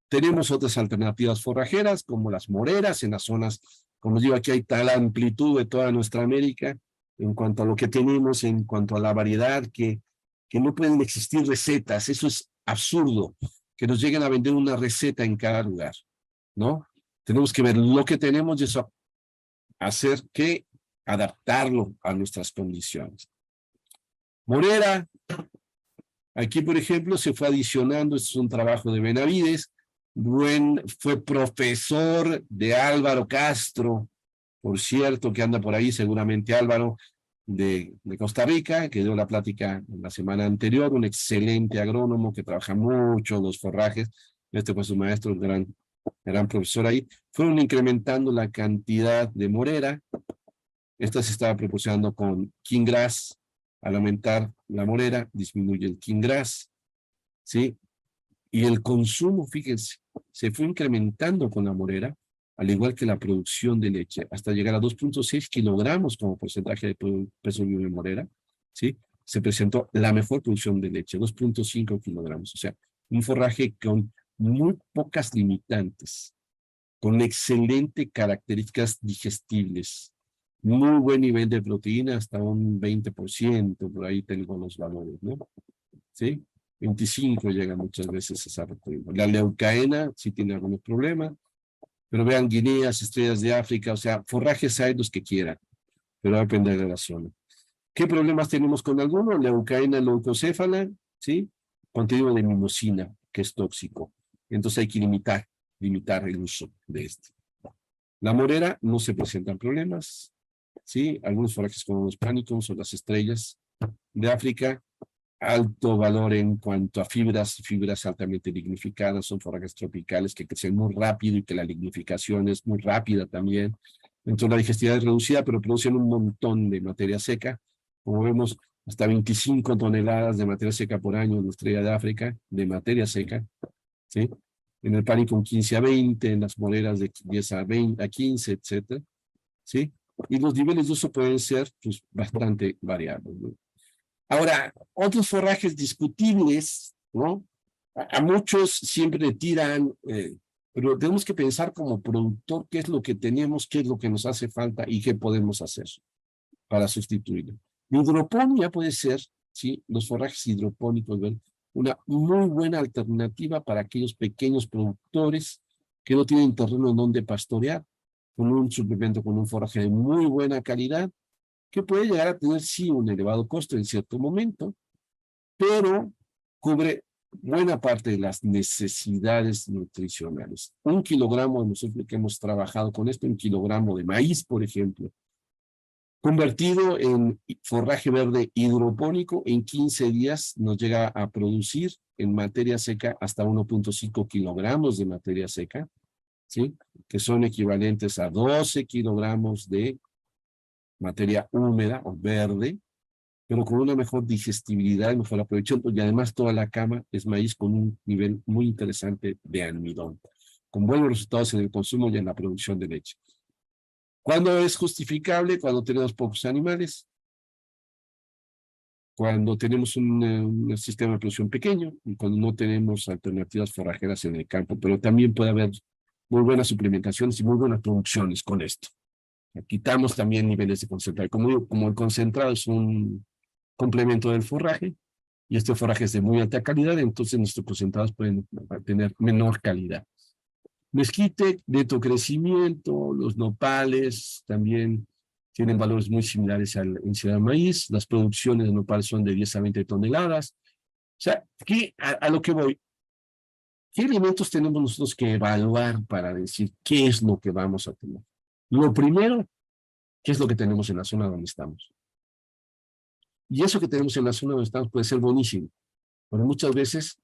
Tenemos otras alternativas forrajeras, como las moreras, en las zonas, como digo, aquí hay tal amplitud de toda nuestra América, en cuanto a lo que tenemos, en cuanto a la variedad, que no pueden existir recetas. Eso es absurdo, que nos lleguen a vender una receta en cada lugar, ¿no? Tenemos que ver lo que tenemos y eso hacer que adaptarlo a nuestras condiciones. Morera, aquí por ejemplo se fue adicionando, esto es un trabajo de Benavides, fue profesor de Álvaro Castro, por cierto, que anda por ahí seguramente Álvaro, de Costa Rica, que dio la plática la semana anterior, un excelente agrónomo que trabaja mucho los forrajes, este fue su maestro, gran profesor ahí, fueron incrementando la cantidad de morera, esta se estaba proporcionando con King Grass, al aumentar la morera, disminuye el King Grass, ¿sí? Y el consumo, fíjense, se fue incrementando con la morera, al igual que la producción de leche, hasta llegar a 2.6 kilogramos como porcentaje de peso vivo de morera, ¿sí? Se presentó la mejor producción de leche, 2.5 kilogramos, o sea, un forraje con muy pocas limitantes, con excelentes características digestibles, muy buen nivel de proteína, hasta un 20%, por ahí tengo los valores, ¿no? ¿Sí? 25 llega muchas veces a esa proteína. La leucaena sí tiene algunos problemas, pero vean guineas, estrellas de África, o sea, forrajes hay los que quieran, pero va a depender de la zona. ¿Qué problemas tenemos con algunos? Leucaena leucocéfala, ¿sí? Contenido de mimosina, que es tóxico. Entonces hay que limitar el uso de este. La morera no se presentan problemas, ¿sí? Algunos forrajes como los pánicos o las estrellas de África, alto valor en cuanto a fibras altamente lignificadas, son forrajes tropicales que crecen muy rápido y que la lignificación es muy rápida también. Entonces la digestividad es reducida, pero producen un montón de materia seca. Como vemos, hasta 25 toneladas de materia seca por año en la estrella de África, de materia seca, ¿sí? En el pánico un 15 a 20, en las moreras de 10 a 20, a 15, etcétera, ¿sí? Y los niveles de uso pueden ser pues, bastante variables, ¿no? Ahora, otros forrajes discutibles, ¿no? A muchos siempre le tiran, pero tenemos que pensar como productor qué es lo que tenemos, qué es lo que nos hace falta y qué podemos hacer para sustituirlo. La hidroponía puede ser, ¿sí? Los forrajes hidropónicos, ¿ven? Una muy buena alternativa para aquellos pequeños productores que no tienen terreno en donde pastorear, con un suplemento, con un forraje de muy buena calidad, que puede llegar a tener sí un elevado costo en cierto momento, pero cubre buena parte de las necesidades nutricionales. 1 kilogramo, nosotros que hemos trabajado con esto, 1 kilogramo de maíz, por ejemplo, convertido en forraje verde hidropónico, en 15 días nos llega a producir en materia seca hasta 1.5 kilogramos de materia seca, ¿sí? Que son equivalentes a 12 kilogramos de materia húmeda o verde, pero con una mejor digestibilidad y mejor aprovechamiento, y además toda la cama es maíz con un nivel muy interesante de almidón, con buenos resultados en el consumo y en la producción de leche. ¿Cuándo es justificable? Cuando tenemos pocos animales, cuando tenemos un sistema de producción pequeño y cuando no tenemos alternativas forrajeras en el campo, pero también puede haber muy buenas suplementaciones y muy buenas producciones con esto. Quitamos también niveles de concentrado. Como el concentrado es un complemento del forraje, y este forraje es de muy alta calidad, entonces nuestros concentrados pueden tener menor calidad. Mezquite, neto crecimiento, los nopales también tienen valores muy similares al encima del maíz, las producciones de nopal son de 10 a 20 toneladas. O sea, a lo que voy, ¿qué elementos tenemos nosotros que evaluar para decir qué es lo que vamos a tener? Lo primero, ¿qué es lo que tenemos en la zona donde estamos? Y eso que tenemos en la zona donde estamos puede ser buenísimo, pero muchas veces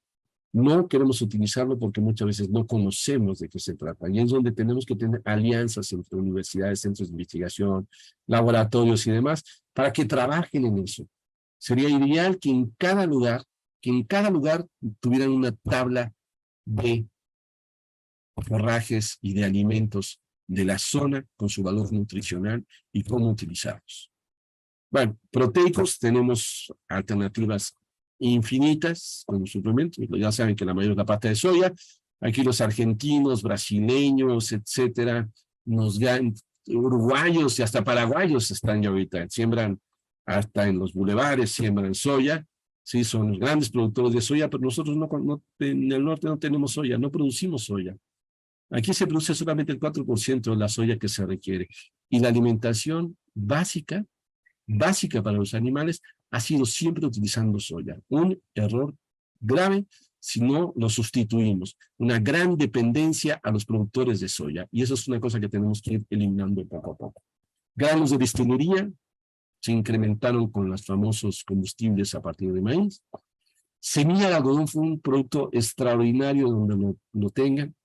no queremos utilizarlo porque muchas veces no conocemos de qué se trata. Y es donde tenemos que tener alianzas entre universidades, centros de investigación, laboratorios y demás, para que trabajen en eso. Sería ideal que en cada lugar tuvieran una tabla de forrajes y de alimentos de la zona con su valor nutricional y cómo utilizarlos. Bueno, proteicos, tenemos alternativas infinitas con suplementos. Ya saben que la mayoría es la pasta de soya. Aquí los argentinos, brasileños, etcétera, uruguayos y hasta paraguayos están ya ahorita. Siembran hasta en los bulevares, siembran soya. Sí, son los grandes productores de soya, pero nosotros en el norte no tenemos soya, no producimos soya. Aquí se produce solamente el 4% de la soya que se requiere. Y la alimentación básica para los animales ha sido siempre utilizando soya. Un error grave si no lo sustituimos. Una gran dependencia a los productores de soya. Y eso es una cosa que tenemos que ir eliminando poco a poco. Granos de destilería se incrementaron con los famosos combustibles a partir de maíz. Semilla de algodón fue un producto extraordinario donde lo tengan,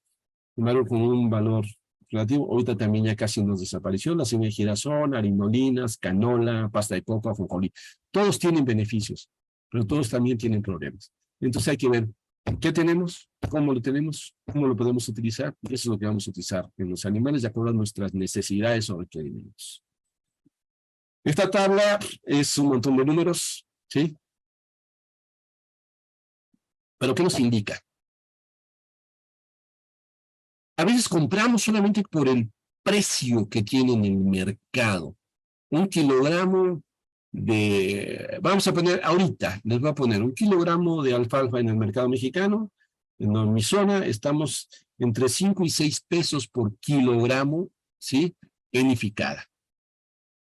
primero con un valor relativo. Ahorita también ya casi nos desapareció. La semilla de girasol, harinolinas, canola, pasta de coco, ajonjolí. Todos tienen beneficios, pero todos también tienen problemas. Entonces hay que ver qué tenemos, cómo lo podemos utilizar, y eso es lo que vamos a utilizar en los animales de acuerdo a nuestras necesidades o requerimientos. Esta tabla es un montón de números, ¿sí? ¿Pero qué nos indica? A veces compramos solamente por el precio que tiene en el mercado. Un kilogramo de, vamos a poner ahorita, les voy a poner un kilogramo de alfalfa en el mercado mexicano. En mi zona estamos entre 5 y 6 pesos por kilogramo, ¿sí? Enificada,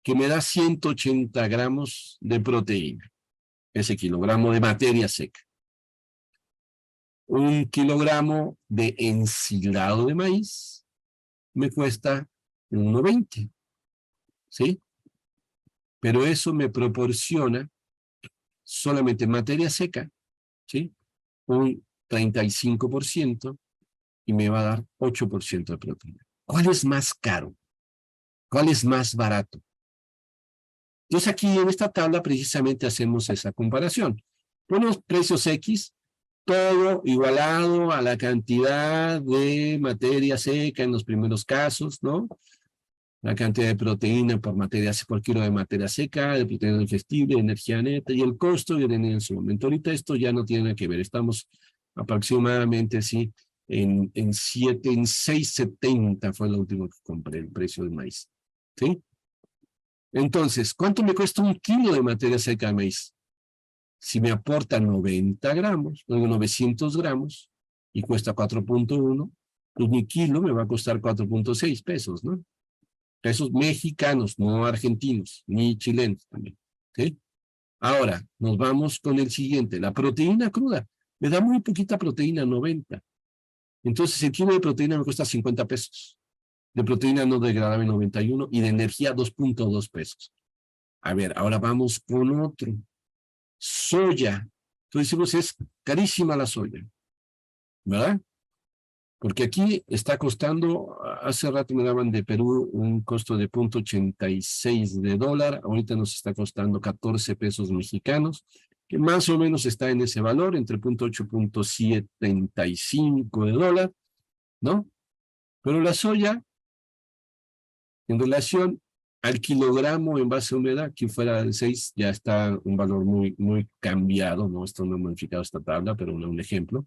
que me da 180 gramos de proteína, ese kilogramo de materia seca. Un kilogramo de ensilado de maíz me cuesta 1.20, ¿sí? Pero eso me proporciona solamente materia seca, ¿sí? Un 35% y me va a dar 8% de proteína. ¿Cuál es más caro? ¿Cuál es más barato? Entonces aquí en esta tabla precisamente hacemos esa comparación. Ponemos precios X, todo igualado a la cantidad de materia seca en los primeros casos, ¿no? La cantidad de proteína por kilo de materia seca, de proteína digestible, energía neta y el costo de en su momento. Ahorita esto ya no tiene nada que ver. Estamos aproximadamente, sí, en 6.70 fue lo último que compré, el precio del maíz. ¿Sí? Entonces, ¿cuánto me cuesta un kilo de materia seca de maíz? Si me aporta 90 gramos, 900 gramos, y cuesta 4.1, pues mi kilo me va a costar 4.6 pesos, ¿no? Pesos mexicanos, no argentinos, ni chilenos también, ¿sí? Ahora, nos vamos con el siguiente, la proteína cruda. Me da muy poquita proteína, 90. Entonces, el kilo de proteína me cuesta 50 pesos. De proteína no degradable, 91, y de energía, 2.2 pesos. A ver, ahora vamos con otro. Soya. Entonces decimos, es carísima la soya, ¿verdad? Porque aquí está costando, hace rato me daban de Perú un costo de 0.86 de dólar, ahorita nos está costando 14 pesos mexicanos, que más o menos está en ese valor, entre 0.8 y 0.75 de dólar, ¿no? Pero la soya, en relación al kilogramo en base húmeda, que fuera de 6, ya está un valor muy, muy cambiado, ¿no? Esto no he modificado esta tabla, pero un ejemplo.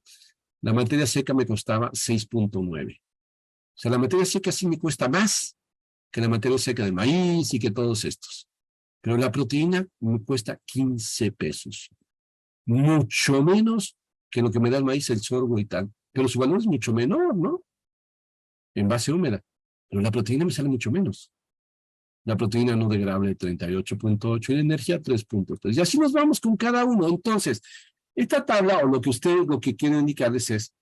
La materia seca me costaba 6.9. O sea, la materia seca sí me cuesta más que la materia seca de maíz y que todos estos. Pero la proteína me cuesta 15 pesos. Mucho menos que lo que me da el maíz, el sorgo y tal. Pero su valor es mucho menor, ¿no? En base húmeda. Pero la proteína me sale mucho menos. La proteína no degradable 38.8 y la energía 3.3. Y así nos vamos con cada uno. Entonces, esta tabla o lo que ustedes lo que quieren indicarles es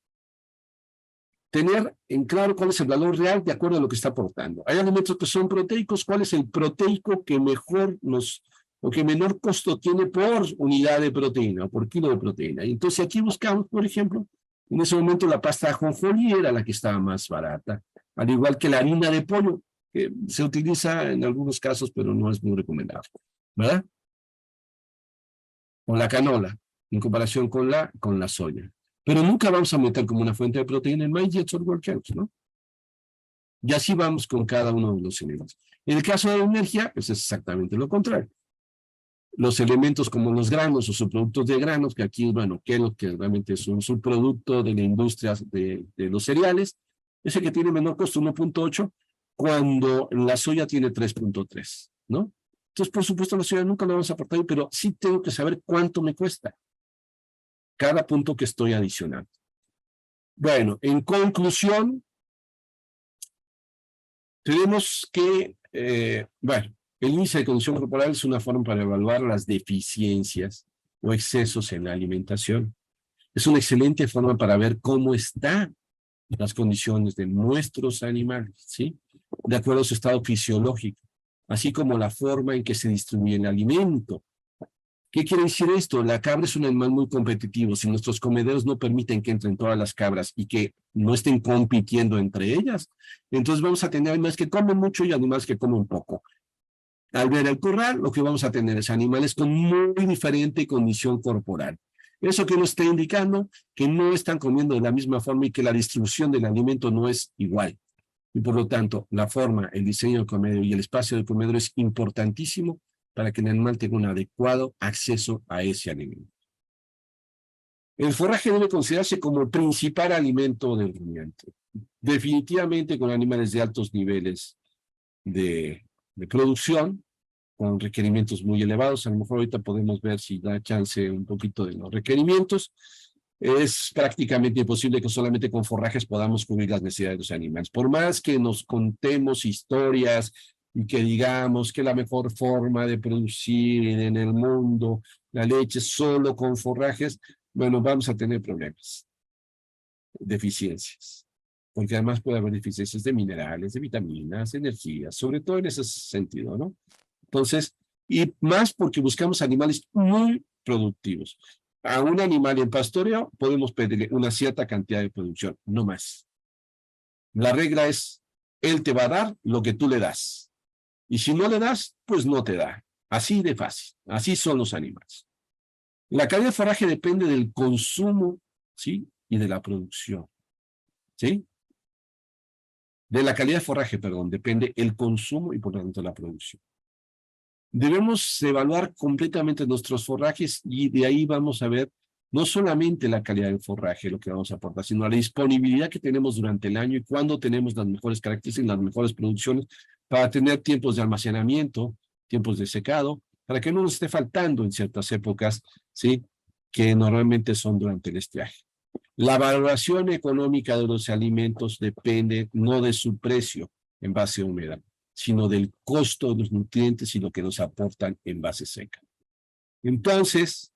tener en claro cuál es el valor real de acuerdo a lo que está aportando. Hay alimentos que son proteicos, cuál es el proteico que mejor o que menor costo tiene por unidad de proteína o por kilo de proteína. Y entonces aquí buscamos, por ejemplo, en ese momento la pasta de ajonjolí era la que estaba más barata, al igual que la harina de pollo, que se utiliza en algunos casos, pero no es muy recomendable, ¿verdad? O la canola, en comparación con la soya. Pero nunca vamos a meter como una fuente de proteína el maíz y el sorgo, ¿no? Y así vamos con cada uno de los elementos. En el caso de la energía, pues es exactamente lo contrario. Los elementos como los granos o subproductos de granos, que aquí, bueno, que realmente es un subproducto de la industria de los cereales, ese que tiene menor costo, 1.8, cuando la soya tiene 3.3, ¿no? Entonces, por supuesto, la soya nunca lo vamos a aportar, pero sí tengo que saber cuánto me cuesta cada punto que estoy adicionando. Bueno, en conclusión, tenemos que, bueno, El índice de condición corporal es una forma para evaluar las deficiencias o excesos en la alimentación. Es una excelente forma para ver cómo están las condiciones de nuestros animales, ¿sí? De acuerdo a su estado fisiológico, así como la forma en que se distribuye el alimento. ¿Qué quiere decir esto? La cabra es un animal muy competitivo. Si nuestros comederos no permiten que entren todas las cabras y que no estén compitiendo entre ellas, entonces vamos a tener animales que comen mucho y animales que comen poco. Al ver el corral, lo que vamos a tener es animales con muy diferente condición corporal. Eso que nos está indicando que no están comiendo de la misma forma y que la distribución del alimento no es igual. Y por lo tanto, la forma, el diseño del comedor y el espacio del comedor es importantísimo para que el animal tenga un adecuado acceso a ese alimento. El forraje debe considerarse como el principal alimento del rumiante. Definitivamente con animales de altos niveles de producción, con requerimientos muy elevados. A lo mejor ahorita podemos ver si da chance un poquito de los requerimientos. Es prácticamente imposible que solamente con forrajes podamos cubrir las necesidades de los animales. Por más que nos contemos historias y que digamos que la mejor forma de producir en el mundo la leche solo con forrajes, bueno, vamos a tener problemas, deficiencias. Porque además puede haber deficiencias de minerales, de vitaminas, de energías, sobre todo en ese sentido, ¿no? Entonces, y más porque buscamos animales muy productivos. A un animal en pastoreo podemos pedirle una cierta cantidad de producción, no más. La regla es, él te va a dar lo que tú le das. Y si no le das, pues no te da. Así de fácil. Así son los animales. La calidad de forraje depende del consumo, ¿sí? Y de la producción, ¿sí? De la calidad de forraje, perdón, depende el consumo y por lo tanto la producción. Debemos evaluar completamente nuestros forrajes y de ahí vamos a ver no solamente la calidad del forraje, lo que vamos a aportar, sino la disponibilidad que tenemos durante el año y cuándo tenemos las mejores características, las mejores producciones para tener tiempos de almacenamiento, tiempos de secado, para que no nos esté faltando en ciertas épocas, ¿sí? Que normalmente son durante el estiaje. La valoración económica de los alimentos depende no de su precio en base a humedad, sino del costo de los nutrientes y lo que nos aportan en base seca. Entonces,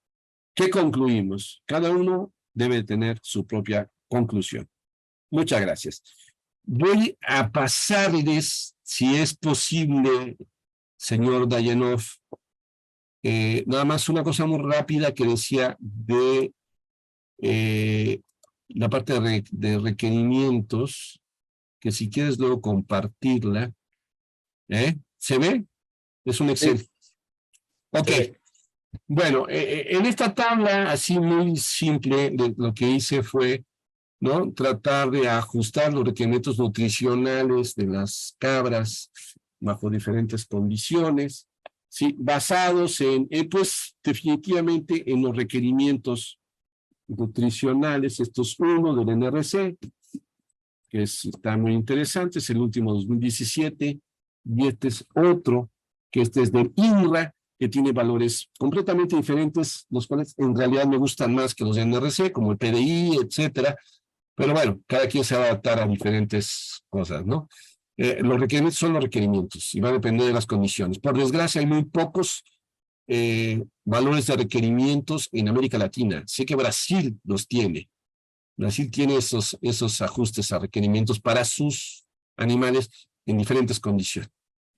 ¿qué concluimos? Cada uno debe tener su propia conclusión. Muchas gracias. Voy a pasarles, si es posible, señor Dayanov, nada más una cosa muy rápida que decía de la parte de requerimientos, que si quieres luego compartirla. ¿Se ve? Es un Excel. Sí. Ok. Bueno, en esta tabla, así muy simple, lo que hice fue, ¿no? Tratar de ajustar los requerimientos nutricionales de las cabras bajo diferentes condiciones, ¿sí? Basados en, pues, definitivamente en los requerimientos nutricionales. Esto es uno del NRC, que está muy interesante, es el último 2017, y este es otro, que este es del INRA, que tiene valores completamente diferentes, los cuales en realidad me gustan más que los de NRC, como el PDI, etcétera, pero bueno, cada quien se va a adaptar a diferentes cosas, ¿no? Los requerimientos son los requerimientos y va a depender de las condiciones. Por desgracia, hay muy pocos valores de requerimientos en América Latina. Sé que Brasil los tiene. Brasil tiene esos ajustes a requerimientos para sus animales en diferentes condiciones.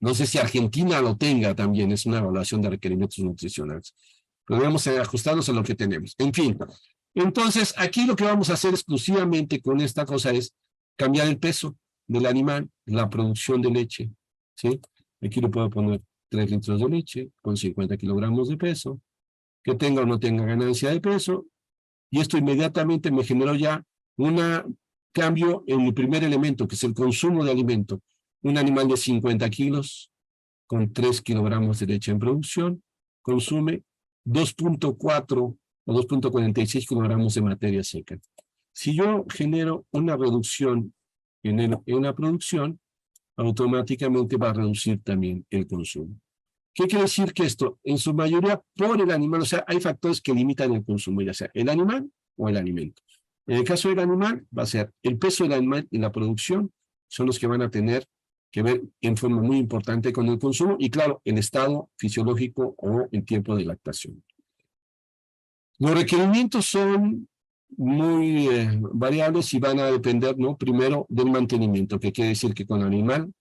No sé si Argentina lo tenga también, es una evaluación de requerimientos nutricionales. Pero debemos ajustarnos a lo que tenemos. En fin, entonces aquí lo que vamos a hacer exclusivamente con esta cosa es cambiar el peso del animal, la producción de leche, ¿sí? Aquí le puedo poner 3 litros de leche con 50 kilogramos de peso, que tenga o no tenga ganancia de peso, y esto inmediatamente me generó ya un cambio en el primer elemento, que es el consumo de alimento. Un animal de 50 kilos con 3 kilogramos de leche en producción consume 2.4 o 2.46 kilogramos de materia seca. Si yo genero una reducción en la producción, automáticamente va a reducir también el consumo. ¿Qué quiere decir que esto? En su mayoría por el animal, o sea, hay factores que limitan el consumo, ya sea el animal o el alimento. En el caso del animal, va a ser el peso del animal y la producción, son los que van a tener que ver en forma muy importante con el consumo y, claro, en estado fisiológico o en tiempo de lactación. Los requerimientos son muy variables y van a depender, ¿no? Primero, del mantenimiento, que quiere decir que con el animal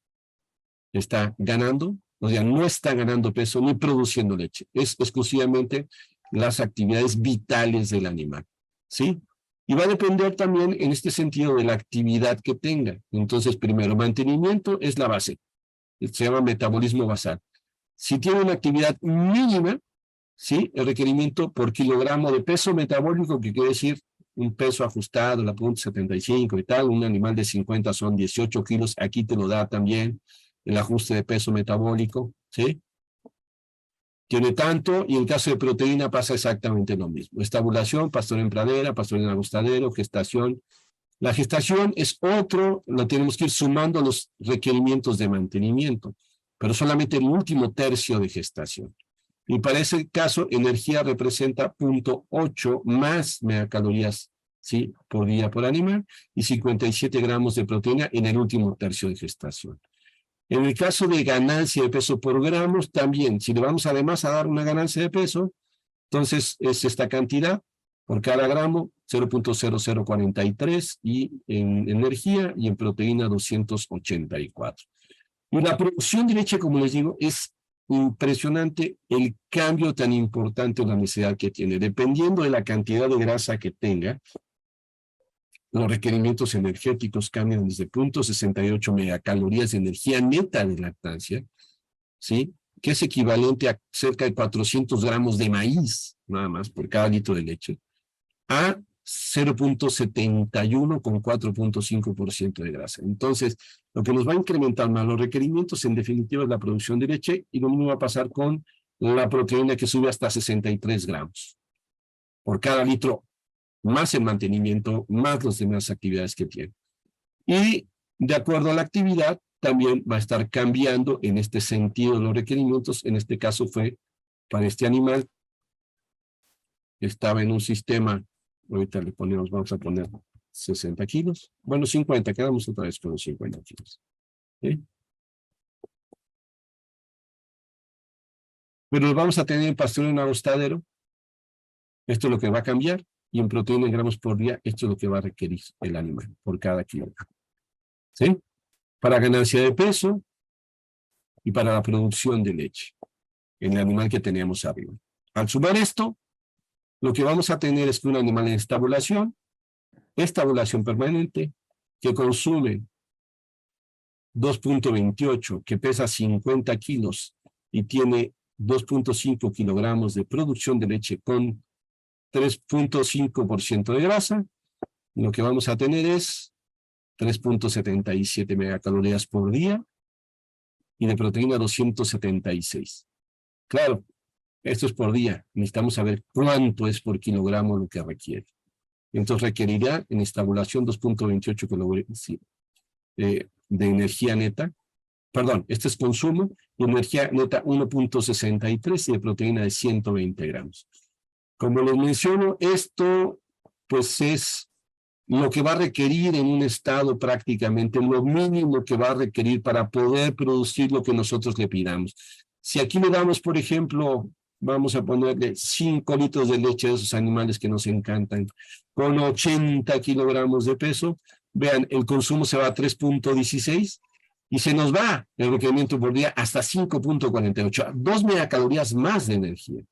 está ganando, o sea, no está ganando peso ni produciendo leche. Es exclusivamente las actividades vitales del animal, ¿sí? Y va a depender también en este sentido de la actividad que tenga. Entonces, primero, mantenimiento es la base. Se llama metabolismo basal. Si tiene una actividad mínima, ¿sí? El requerimiento por kilogramo de peso metabólico, que quiere decir un peso ajustado, la punta 75 y tal, un animal de 50 son 18 kilos, aquí te lo da también el ajuste de peso metabólico, ¿sí? Tiene tanto, y en el caso de proteína pasa exactamente lo mismo. Estabulación, pastoreo en pradera, pastoreo en agostadero, gestación. La gestación es otro, lo tenemos que ir sumando a los requerimientos de mantenimiento, pero solamente el último tercio de gestación. Y para ese caso, energía representa 0.8 más megacalorías, ¿sí? Por día por animal y 57 gramos de proteína en el último tercio de gestación. En el caso de ganancia de peso por gramos, también, si le vamos además a dar una ganancia de peso, entonces es esta cantidad por cada gramo, 0.0043, y en energía y en proteína 284. Y la producción de leche, como les digo, es impresionante el cambio tan importante o la necesidad que tiene. Dependiendo de la cantidad de grasa que tenga, los requerimientos energéticos cambian desde 0.68 megacalorías de energía neta de lactancia, ¿sí? Que es equivalente a cerca de 400 gramos de maíz, nada más, por cada litro de leche, a 0.71 con 4.5% de grasa. Entonces, lo que nos va a incrementar más los requerimientos, en definitiva, es la producción de leche, y lo mismo va a pasar con la proteína, que sube hasta 63 gramos por cada litro, más el mantenimiento, más las demás actividades que tiene. Y de acuerdo a la actividad, también va a estar cambiando en este sentido los requerimientos. En este caso fue para este animal, estaba en un sistema, ahorita le ponemos, vamos a poner 60 kilos, bueno, 50, quedamos otra vez con los 50 kilos. ¿Sí? Pero vamos a tener en pastoreo en agostadero, esto es lo que va a cambiar, y en proteína en gramos por día, esto es lo que va a requerir el animal por cada kilogramo. ¿Sí? Para ganancia de peso y para la producción de leche en el animal que teníamos arriba. Al sumar esto, lo que vamos a tener es que un animal en estabulación permanente, que consume 2.28, que pesa 50 kilos y tiene 2.5 kilogramos de producción de leche con 3.5% de grasa, lo que vamos a tener es 3.77 megacalorías por día y de proteína 276. Claro, esto es por día. Necesitamos saber cuánto es por kilogramo lo que requiere. Entonces requerirá en estabulación 2.28 kilogramos de energía neta. Perdón, este es consumo, de energía neta 1.63 y de proteína de 120 gramos. Como les menciono, esto pues es lo que va a requerir en un estado prácticamente, lo mínimo que va a requerir para poder producir lo que nosotros le pidamos. Si aquí le damos, por ejemplo, vamos a ponerle 5 litros de leche de esos animales que nos encantan, con 80 kilogramos de peso, vean, el consumo se va a 3.16 y se nos va el requerimiento por día hasta 5.48, 2 megacalorías más de energía,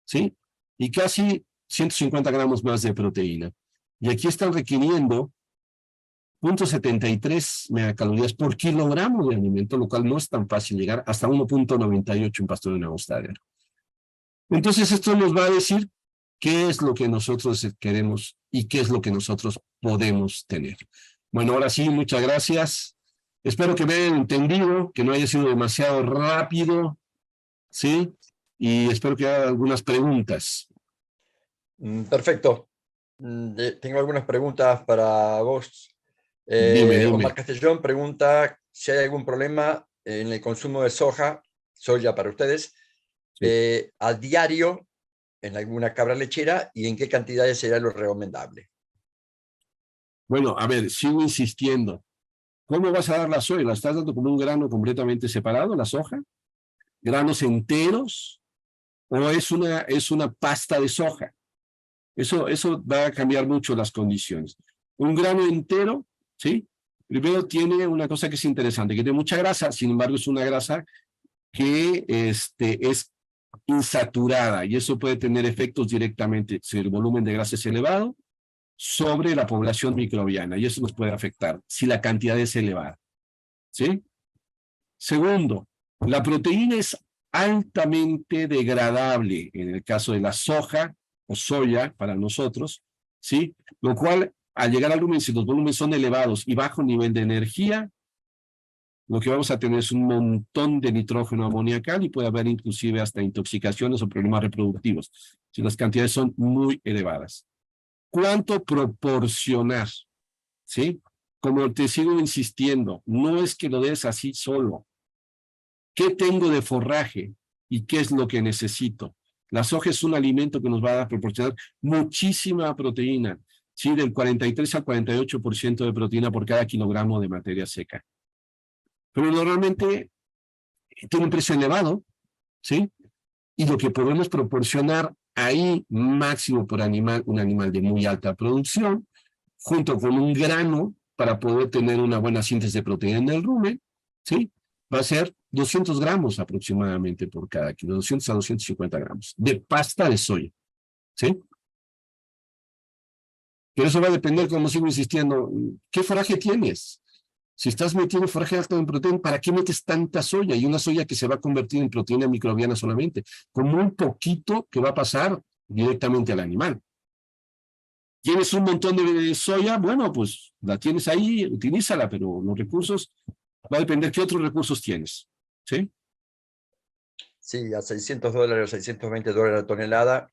¿sí? Y casi 150 gramos más de proteína. Y aquí están requiriendo 0.73 megacalorías por kilogramo de alimento, lo cual no es tan fácil llegar hasta 1.98 en pastoreo en agostadero. Entonces esto nos va a decir qué es lo que nosotros queremos y qué es lo que nosotros podemos tener. Bueno, ahora sí, muchas gracias. Espero que me hayan entendido, que no haya sido demasiado rápido, ¿sí? Y espero que haya algunas preguntas. Perfecto. Tengo algunas preguntas para vos. Dime. Omar Castellón pregunta si hay algún problema en el consumo de soya para ustedes, Sí. a diario en alguna cabra lechera, y en qué cantidades será lo recomendable. Bueno, a ver, sigo insistiendo. ¿Cómo vas a dar la soya? ¿La estás dando como un grano completamente separado, la soja? ¿Granos enteros? ¿O es una pasta de soja? Eso va a cambiar mucho las condiciones. Un grano entero, ¿sí? Primero tiene una cosa que es interesante, que tiene mucha grasa, sin embargo es una grasa que es insaturada y eso puede tener efectos directamente, si el volumen de grasa es elevado, sobre la población microbiana y eso nos puede afectar si la cantidad es elevada, ¿sí? Segundo, la proteína es altamente degradable en el caso de la soja o soya para nosotros, ¿sí? Lo cual, al llegar al lumen, si los volúmenes son elevados y bajo nivel de energía, lo que vamos a tener es un montón de nitrógeno amoniacal y puede haber inclusive hasta intoxicaciones o problemas reproductivos, si las cantidades son muy elevadas. ¿Cuánto proporcionar? ¿Sí? Como te sigo insistiendo, no es que lo des así solo. ¿Qué tengo de forraje y qué es lo que necesito? La soja es un alimento que nos va a proporcionar muchísima proteína, ¿sí? Del 43 al 48% de proteína por cada kilogramo de materia seca. Pero normalmente tiene un precio elevado, ¿sí? Y lo que podemos proporcionar ahí máximo por animal, un animal de muy alta producción, junto con un grano para poder tener una buena síntesis de proteína en el rumen, ¿sí? Va a ser 200 gramos aproximadamente por cada kilo, 200 a 250 gramos de pasta de soya, ¿sí? Pero eso va a depender, como sigo insistiendo, ¿qué forraje tienes? Si estás metiendo forraje alto en proteína, ¿para qué metes tanta soya? Y una soya que se va a convertir en proteína microbiana solamente, con muy poquito que va a pasar directamente al animal. ¿Tienes un montón de soya? Bueno, pues la tienes ahí, utilízala, pero los recursos, va a depender qué otros recursos tienes, ¿sí? Sí, a $600, $620 la tonelada,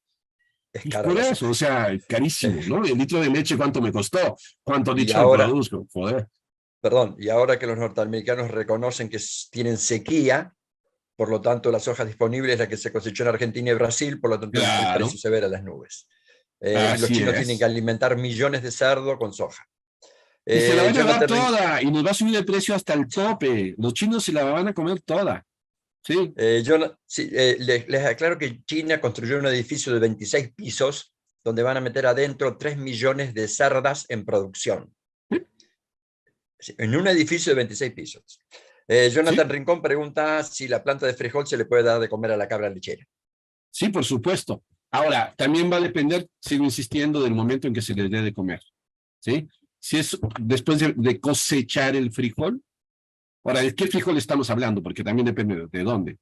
es Y cara por la eso, o soja. sea, carísimo, ¿no? El litro de leche, ¿cuánto me costó? ¿Cuántos Y litros ahora, produzco? Joder. perdón, y ahora que los norteamericanos reconocen que tienen sequía, por lo tanto la soja disponible es la que se cosechó en Argentina y Brasil, por lo tanto el precio Claro, se ve a las nubes. Y los así chinos tienen que es. alimentar millones de cerdos con soja. Y se la van a dar Jonathan, toda, y nos va a subir el precio hasta el tope. Los chinos se la van a comer toda, ¿sí? sí, les aclaro que China construyó un edificio de 26 pisos donde van a meter adentro 3 millones de cerdas en producción. Sí, en un edificio de 26 pisos. Sí, Jonathan Rincón pregunta si la planta de frijol se le puede dar de comer a la cabra lechera. sí, por supuesto. Ahora, también va a depender, sigo insistiendo, del momento en que se les dé de comer, ¿sí? Si es después de cosechar el frijol. Ahora, ¿de qué frijol estamos hablando? Porque también depende de dónde.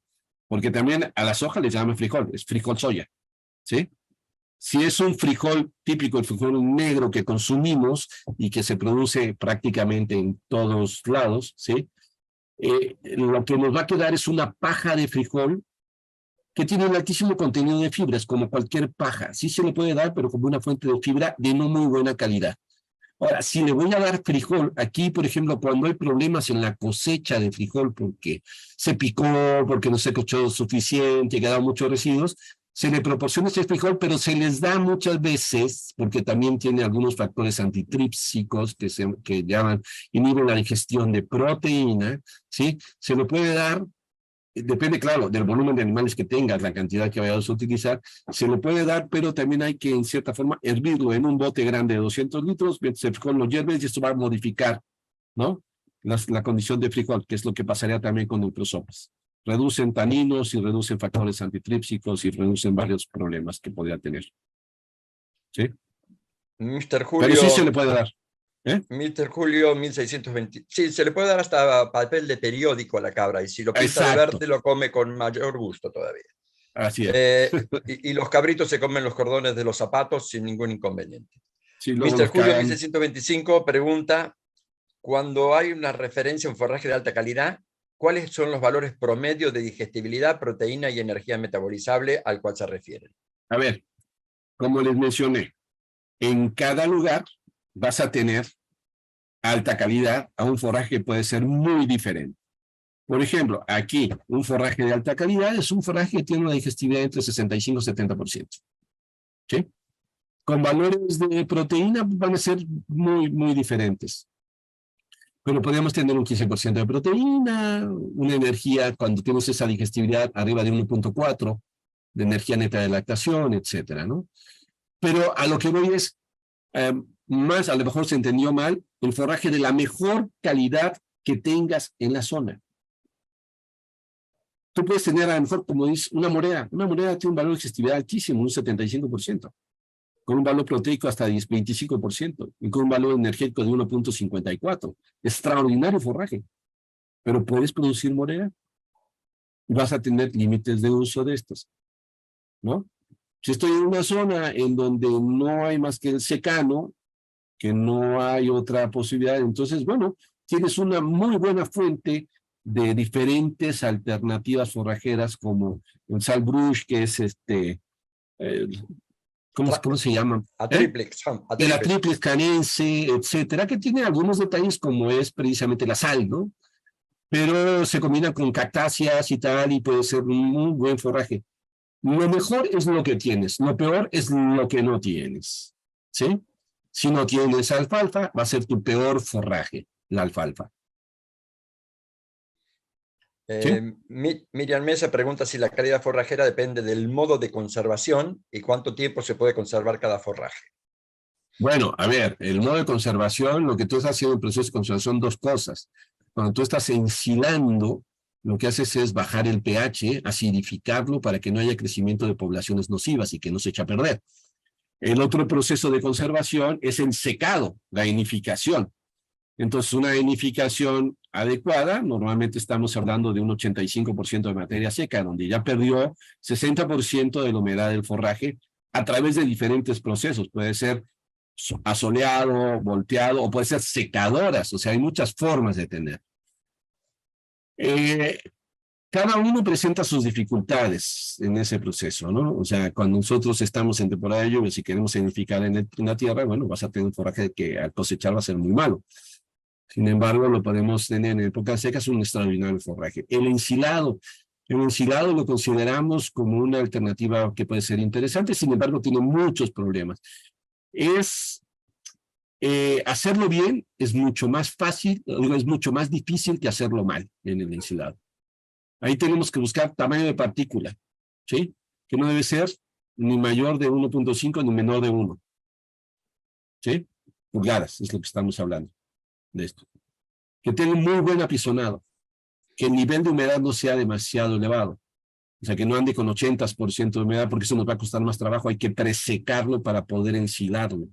Porque también a la soja le llaman frijol, es frijol soya, ¿sí? Si es un frijol típico, el frijol negro que consumimos y que se produce prácticamente en todos lados, ¿sí? Lo que nos va a quedar es una paja de frijol que tiene un altísimo contenido de fibras, como cualquier paja. Sí se le puede dar, pero como una fuente de fibra de no muy buena calidad. Ahora, si le voy a dar frijol, aquí, por ejemplo, cuando hay problemas en la cosecha de frijol, porque se picó, porque no se cochó suficiente, quedaron muchos residuos, se le proporciona ese frijol, pero se les da muchas veces, porque también tiene algunos factores antitrípsicos que llaman, inhiben la digestión de proteína, ¿sí? Se lo puede dar, depende, claro, del volumen de animales que tengas, la cantidad que vayas a utilizar, se le puede dar, pero también hay que, en cierta forma, hervirlo en un bote grande de 200 litros, mientras el frijol lo hierves y esto va a modificar, ¿no? La condición de frijol, que es lo que pasaría también con el prosopis. Reducen taninos y reducen factores antitrípsicos y reducen varios problemas que podría tener, ¿sí? Mr. Pero sí se le Julio, puede dar, ¿eh? Mr. Julio 1620. Sí, se le puede dar hasta papel de periódico a la cabra y si lo pinta de Exacto, verde lo come con mayor gusto todavía. así es. Y los cabritos se comen los cordones de los zapatos sin ningún inconveniente. Sí, luego Mr. los Julio cagan. 1625 pregunta, cuando hay una referencia a un forraje de alta calidad, ¿cuáles son los valores promedio de digestibilidad, proteína y energía metabolizable al cual se refieren? A ver, como les mencioné, en cada lugar vas a tener alta calidad a un forraje que puede ser muy diferente. Por ejemplo, aquí un forraje de alta calidad es un forraje que tiene una digestibilidad entre 65 y 70%. ¿Sí? Con valores de proteína van a ser muy, muy diferentes. pero podríamos tener un 15% de proteína, una energía cuando tienes esa digestibilidad arriba de 1.4 de energía neta de lactación, etcétera, ¿no? Pero a lo que voy es, más a lo mejor se entendió mal, el forraje de la mejor calidad que tengas en la zona. Tú puedes tener a lo mejor, como dice, una morera tiene un valor de digestibilidad altísimo, un 75%, con un valor proteico hasta 25%, y con un valor energético de 1.54. Extraordinario forraje, pero puedes producir morera y vas a tener límites de uso de estos, ¿no? Si estoy en una zona en donde no hay más que el secano, que no hay otra posibilidad, entonces, bueno, tienes una muy buena fuente de diferentes alternativas forrajeras como el salbrush, que es eh, ¿cómo se llama? Atriplex. De la Triplex canense, etcétera, que tiene algunos detalles como es precisamente la sal, ¿no? Pero se combinan con cactáceas y tal, y puede ser un muy buen forraje. Lo mejor es lo que tienes, lo peor es lo que no tienes, ¿sí? Si no tienes alfalfa, va a ser tu peor forraje, la alfalfa. ¿Sí? Miriam Mesa pregunta si la calidad forrajera depende del modo de conservación y cuánto tiempo se puede conservar cada forraje. Bueno, a ver, el modo de conservación, lo que tú estás haciendo en el proceso de conservación, dos cosas. Cuando tú estás ensilando, lo que haces es bajar el pH, acidificarlo para que no haya crecimiento de poblaciones nocivas y que no se eche a perder. El otro proceso de conservación es el secado, la enificación. Entonces, una enificación adecuada, normalmente estamos hablando de un 85% de materia seca, donde ya perdió 60% de la humedad del forraje a través de diferentes procesos. Puede ser asoleado, volteado, o puede ser secadoras, o sea, hay muchas formas de tener. Cada uno presenta sus dificultades en ese proceso, ¿no? O sea, cuando nosotros estamos en temporada de lluvias y queremos enificar en la tierra, bueno, vas a tener un forraje que al cosechar va a ser muy malo. Sin embargo, lo podemos tener en épocas secas, un extraordinario forraje. El ensilado lo consideramos como una alternativa que puede ser interesante, sin embargo, tiene muchos problemas. Hacerlo bien es mucho más fácil, es mucho más difícil que hacerlo mal en el ensilado. Ahí tenemos que buscar tamaño de partícula, ¿sí? Que no debe ser ni mayor de 1.5 ni menor de 1, ¿sí? Pulgadas, es lo que estamos hablando de esto. Que tenga un muy buen apisonado, que el nivel de humedad no sea demasiado elevado, o sea, que no ande con 80% de humedad, porque eso nos va a costar más trabajo, hay que presecarlo para poder ensilarlo.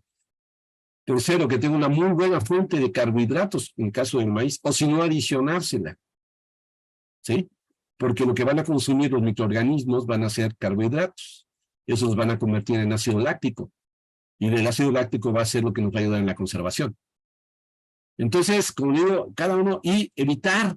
Tercero, que tenga una muy buena fuente de carbohidratos, en caso del maíz, o si no, adicionársela, ¿sí? Porque lo que van a consumir los microorganismos van a ser carbohidratos, esos van a convertir en ácido láctico, y el ácido láctico va a ser lo que nos va a ayudar en la conservación. Entonces, como digo, cada uno, y evitar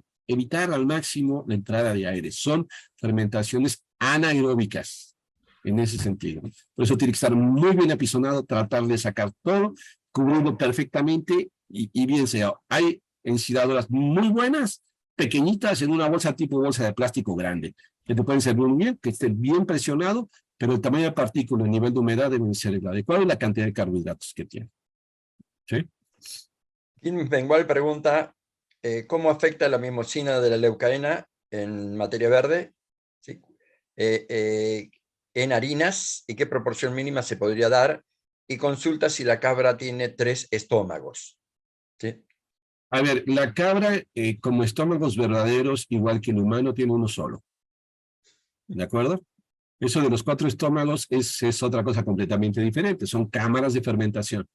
al máximo la entrada de aire. Son fermentaciones anaeróbicas, en ese sentido. Por eso tiene que estar muy bien apisonado, tratar de sacar todo, cubrirlo perfectamente, y bien sea. Hay ensiladoras muy buenas, pequeñitas, en una bolsa tipo bolsa de plástico grande, que te pueden servir muy bien, que esté bien presionado, pero el tamaño de partícula, el nivel de humedad deben ser el adecuado y la cantidad de carbohidratos que tiene. ¿Sí? Kim Bengual pregunta cómo afecta la mimosina de la leucaena en materia verde, ¿sí? En harinas y qué proporción mínima se podría dar, y consulta si la cabra tiene 3 estómagos. ¿Sí? A ver, la cabra, como estómagos verdaderos, igual que el humano, tiene uno solo. ¿De acuerdo? Eso de los 4 estómagos es otra cosa completamente diferente. Son cámaras de fermentación.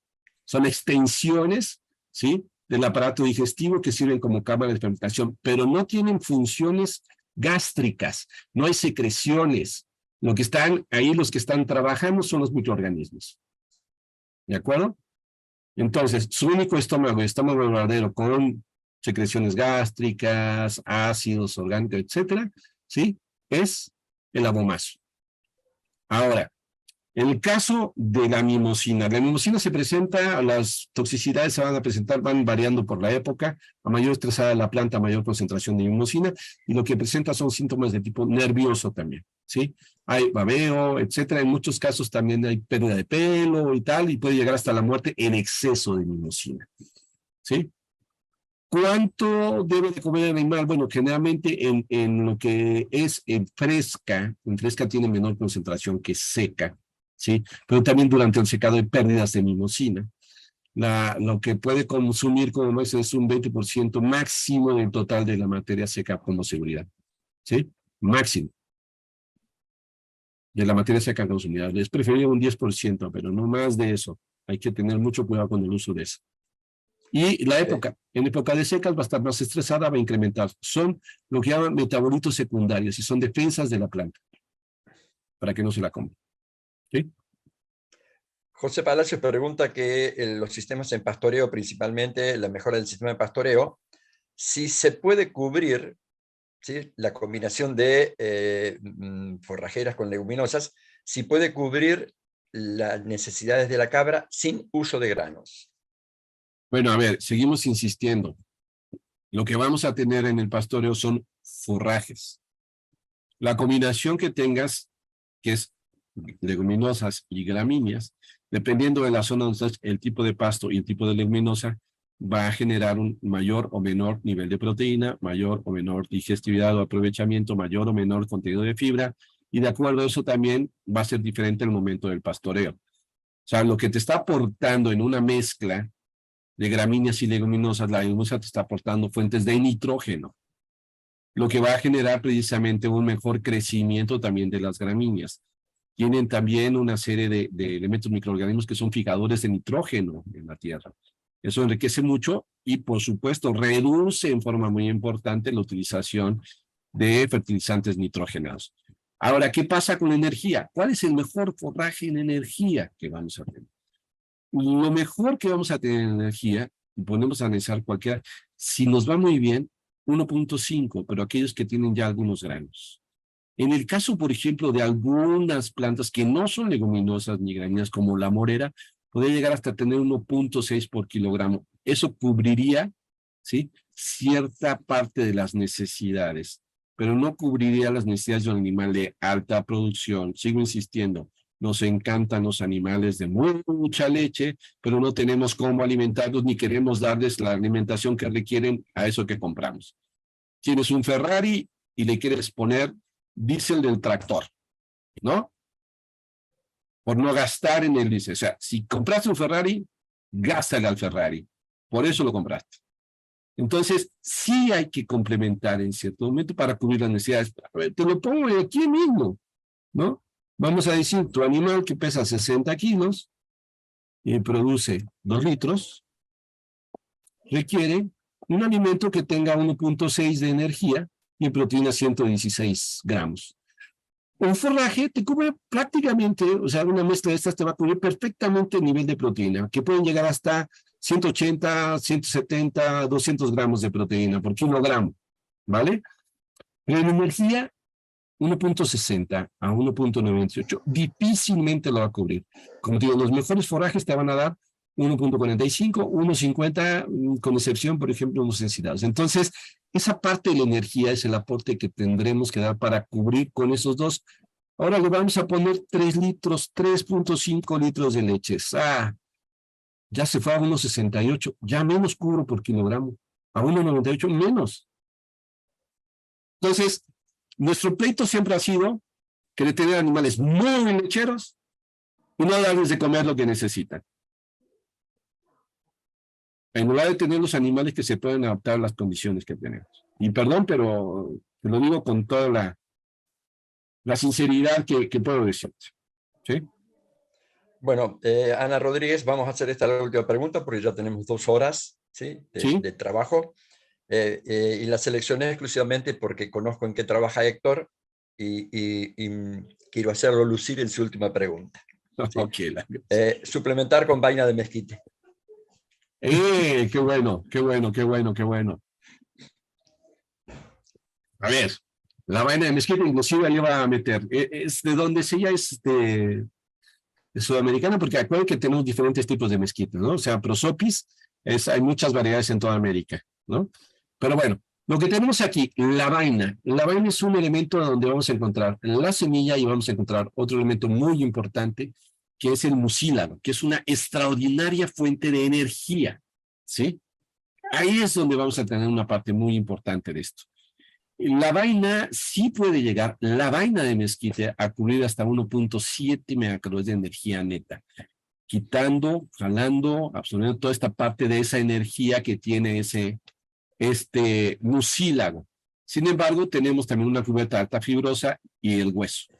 Son extensiones, ¿sí?, del aparato digestivo que sirven como cámara de fermentación, pero no tienen funciones gástricas, no hay secreciones. Lo que están ahí, los que están trabajando son los microorganismos. ¿De acuerdo? Entonces, su único estómago verdadero con secreciones gástricas, ácidos orgánicos, etcétera, ¿sí?, es el abomazo. Ahora, en el caso de la mimosina se presenta, las toxicidades se van a presentar, van variando por la época, a mayor estresada la planta, a mayor concentración de mimosina, y lo que presenta son síntomas de tipo nervioso también, ¿sí? Hay babeo, etcétera, en muchos casos también hay pérdida de pelo y tal, y puede llegar hasta la muerte en exceso de mimosina, ¿sí? ¿Cuánto debe de comer el animal? Bueno, generalmente en lo que es en fresca tiene menor concentración que seca, ¿sí? Pero también durante el secado hay pérdidas de mimosina. Lo que puede consumir como muestra es un 20% máximo del total de la materia seca como seguridad, ¿sí? Máximo de la materia seca consumida. Es preferible un 10%, pero no más de eso. Hay que tener mucho cuidado con el uso de eso. Y la época, en época de secas va a estar más estresada, va a incrementar. Son lo que llaman metabolitos secundarios y son defensas de la planta para que no se la coman. ¿Sí? José Palacio pregunta que los sistemas en pastoreo, principalmente la mejora del sistema de pastoreo, si se puede cubrir, ¿sí?, la combinación de forrajeras con leguminosas, si puede cubrir las necesidades de la cabra sin uso de granos. Bueno, a ver, seguimos insistiendo. Lo que vamos a tener en el pastoreo son forrajes. La combinación que tengas, que es leguminosas y gramíneas, dependiendo de la zona donde estás, el tipo de pasto y el tipo de leguminosa, va a generar un mayor o menor nivel de proteína, mayor o menor digestividad o aprovechamiento, mayor o menor contenido de fibra, y de acuerdo a eso también va a ser diferente el momento del pastoreo. O sea, lo que te está aportando en una mezcla de gramíneas y leguminosas, la leguminosa te está aportando fuentes de nitrógeno, lo que va a generar precisamente un mejor crecimiento también de las gramíneas. Tienen también una serie de elementos microorganismos que son fijadores de nitrógeno en la tierra. Eso enriquece mucho y, por supuesto, reduce en forma muy importante la utilización de fertilizantes nitrogenados. Ahora, ¿qué pasa con la energía? ¿Cuál es el mejor forraje en energía que vamos a tener? Lo mejor que vamos a tener en energía, y ponemos a analizar cualquiera, si nos va muy bien, 1.5, pero aquellos que tienen ya algunos granos. En el caso, por ejemplo, de algunas plantas que no son leguminosas ni gramíneas, como la morera, podría llegar hasta tener 1.6 por kilogramo. Eso cubriría, ¿sí?, cierta parte de las necesidades, pero no cubriría las necesidades de un animal de alta producción. Sigo insistiendo, nos encantan los animales de mucha leche, pero no tenemos cómo alimentarlos ni queremos darles la alimentación que requieren a eso que compramos. Tienes un Ferrari y le quieres poner diésel del tractor, ¿no? Por no gastar en el diésel. O sea, si compraste un Ferrari, gástale al Ferrari. Por eso lo compraste. Entonces, sí hay que complementar en cierto momento para cubrir las necesidades. A ver, te lo pongo aquí mismo, ¿no? Vamos a decir, tu animal que pesa 60 kilos y produce 2 litros, requiere un alimento que tenga 1.6 de energía y en proteína 116 gramos. Un forraje te cubre prácticamente, o sea, una mezcla de estas te va a cubrir perfectamente el nivel de proteína, que pueden llegar hasta 180, 170, 200 gramos de proteína por kilogramo, ¿vale? Pero en energía, 1.60 a 1.98 difícilmente lo va a cubrir. Como te digo, los mejores forrajes te van a dar 1.45, 1.50, con excepción, por ejemplo, de los ensilados. Entonces, esa parte de la energía es el aporte que tendremos que dar para cubrir con esos dos. Ahora le vamos a poner 3 litros, 3.5 litros de leches. Ya se fue a 1.68, ya menos cubro por kilogramo. A 1.98 menos. Entonces, nuestro pleito siempre ha sido que tener animales muy lecheros y no darles de comer lo que necesitan. En lugar de tener los animales que se pueden adaptar a las condiciones que tenemos. Y perdón, pero te lo digo con toda la sinceridad que puedo decirte. ¿Sí? Bueno, Ana Rodríguez, vamos a hacer esta la última pregunta porque ya tenemos 2 horas, ¿sí?, ¿Sí? de trabajo. Y la seleccioné exclusivamente porque conozco en qué trabaja Héctor y quiero hacerlo lucir en su última pregunta. ¿Sí? Ok. Suplementar con vaina de mezquite. Qué bueno, qué bueno, qué bueno, qué bueno. A ver, la vaina de mezquite inclusive le va a meter. Es de donde ella es de sudamericana, porque acuérdense que tenemos diferentes tipos de mezquites, ¿no? O sea, prosopis, hay muchas variedades en toda América, ¿no? Pero bueno, lo que tenemos aquí, la vaina. La vaina es un elemento donde vamos a encontrar la semilla y vamos a encontrar otro elemento muy importante, que es el mucílago, que es una extraordinaria fuente de energía, ¿sí? Ahí es donde vamos a tener una parte muy importante de esto. La vaina sí puede llegar, la vaina de mezquite, a cubrir hasta 1.7 megacalorías de energía neta, quitando, jalando, absorbiendo toda esta parte de esa energía que tiene este mucílago. Sin embargo, tenemos también una cubierta alta fibrosa y el hueso.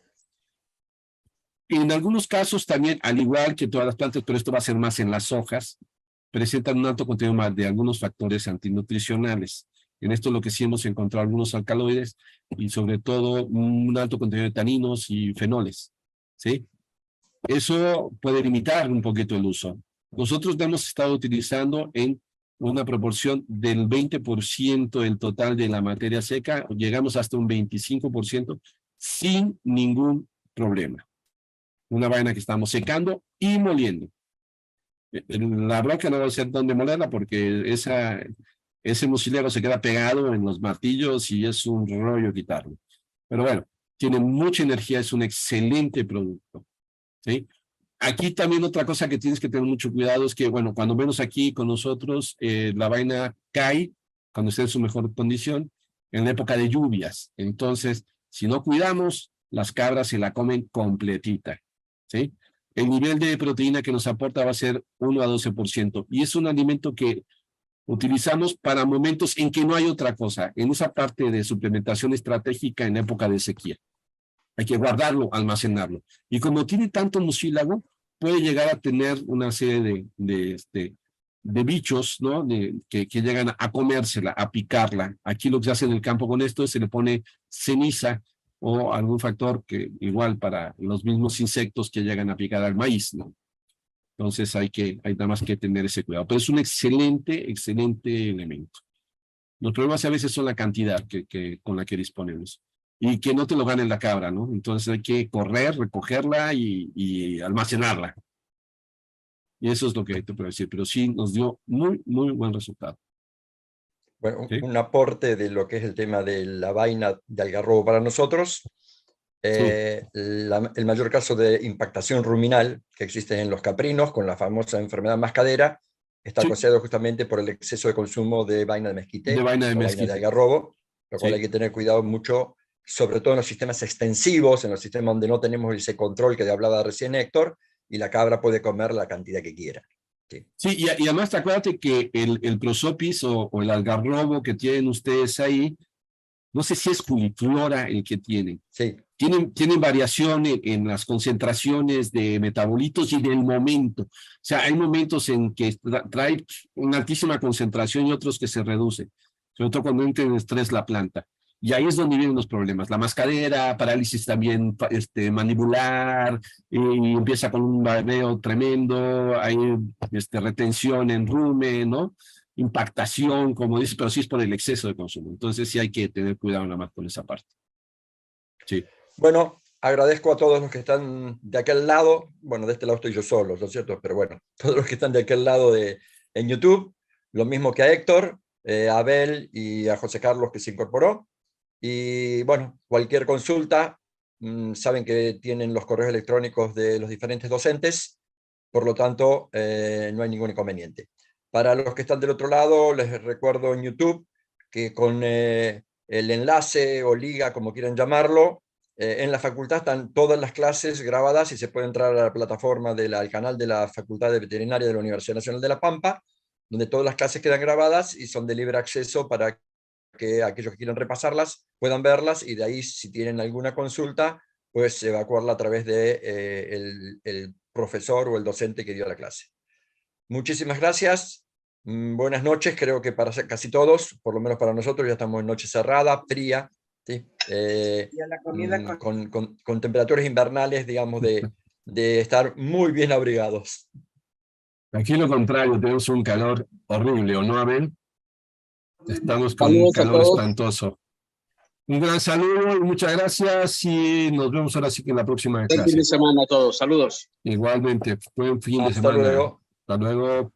En algunos casos también, al igual que todas las plantas, pero esto va a ser más en las hojas, presentan un alto contenido más de algunos factores antinutricionales. En esto lo que sí hemos encontrado algunos alcaloides y sobre todo un alto contenido de taninos y fenoles, ¿sí? Eso puede limitar un poquito el uso. Nosotros lo hemos estado utilizando en una proporción del 20% del total de la materia seca, llegamos hasta un 25% sin ningún problema. Una vaina que estamos secando y moliendo. La bronca no va a ser dónde molerla porque ese mucílago se queda pegado en los martillos y es un rollo quitarlo. Pero bueno, tiene mucha energía, es un excelente producto, ¿sí? Aquí también otra cosa que tienes que tener mucho cuidado es que, bueno, cuando menos aquí con nosotros, la vaina cae cuando esté en su mejor condición en la época de lluvias. Entonces, si no cuidamos, las cabras se la comen completita, ¿sí? El nivel de proteína que nos aporta va a ser 1 a 12%. Y es un alimento que utilizamos para momentos en que no hay otra cosa, en esa parte de suplementación estratégica en época de sequía. Hay que guardarlo, almacenarlo. Y como tiene tanto mucílago, puede llegar a tener una serie de bichos, ¿no? Que llegan a comérsela, a picarla. Aquí lo que se hace en el campo con esto es se le pone ceniza o algún factor que igual para los mismos insectos que llegan a picar al maíz, ¿no? Entonces hay nada más que tener ese cuidado. Pero es un excelente, excelente elemento. Los problemas a veces son la cantidad con la que disponemos. Y que no te lo gane la cabra, ¿no? Entonces hay que correr, recogerla y almacenarla. Y eso es lo que te puedo decir. Pero sí nos dio muy, muy buen resultado. Bueno, ¿Sí? un aporte de lo que es el tema de la vaina de algarrobo para nosotros. Sí. El mayor caso de impactación ruminal que existe en los caprinos, con la famosa enfermedad mascadera, está Sí, causado justamente por el exceso de consumo de vaina de de mezquite vaina de o vaina de mezquite. algarrobo, lo cual hay Sí. que tener cuidado mucho, sobre todo en los sistemas extensivos, en los sistemas donde no tenemos ese control que hablaba recién Héctor, y la cabra puede comer la cantidad que quiera. Sí, Sí, y además acuérdate que el prosopis o el algarrobo que tienen ustedes ahí, no sé si es culiflora el que tienen. sí. Tienen variación en las concentraciones de metabolitos y del momento. O sea, hay momentos en que trae una altísima concentración y otros que se reduce, sobre todo cuando entra en estrés la planta. Y ahí es donde vienen los problemas. La mascadera, parálisis también mandibular, y empieza con un babeo tremendo, hay retención en rumen, ¿no? Impactación, como dices, pero sí es por el exceso de consumo. Entonces sí hay que tener cuidado nada más con esa parte. Sí. Bueno, agradezco a todos los que están de aquel lado. Bueno, de este lado estoy yo solo, ¿no es cierto? Pero bueno, todos los que están de aquel lado en YouTube, lo mismo que a Héctor, a Abel y a José Carlos que se incorporó. Y bueno, cualquier consulta, saben que tienen los correos electrónicos de los diferentes docentes, por lo tanto, no hay ningún inconveniente. Para los que están del otro lado, les recuerdo en YouTube que con el enlace o liga, como quieran llamarlo, en la facultad están todas las clases grabadas y se puede entrar a la plataforma al canal de la Facultad de Veterinaria de la Universidad Nacional de La Pampa, donde todas las clases quedan grabadas y son de libre acceso para que aquellos que quieran repasarlas puedan verlas y de ahí, si tienen alguna consulta, pues evacuarla a través de el profesor o el docente que dio la clase. Muchísimas gracias. Buenas noches, creo que para casi todos, por lo menos para nosotros, ya estamos en noche cerrada, fría, ¿sí? Con temperaturas invernales, digamos, de estar muy bien abrigados. Aquí lo contrario, tenemos un calor horrible, ¿o no, Abel? Estamos con un Saludos a calor todos. espantoso. Un gran saludo y muchas gracias y nos vemos ahora sí que en la próxima Buen fin clase. de semana a todos. Saludos. Igualmente, buen fin de Hasta semana. luego. Hasta luego.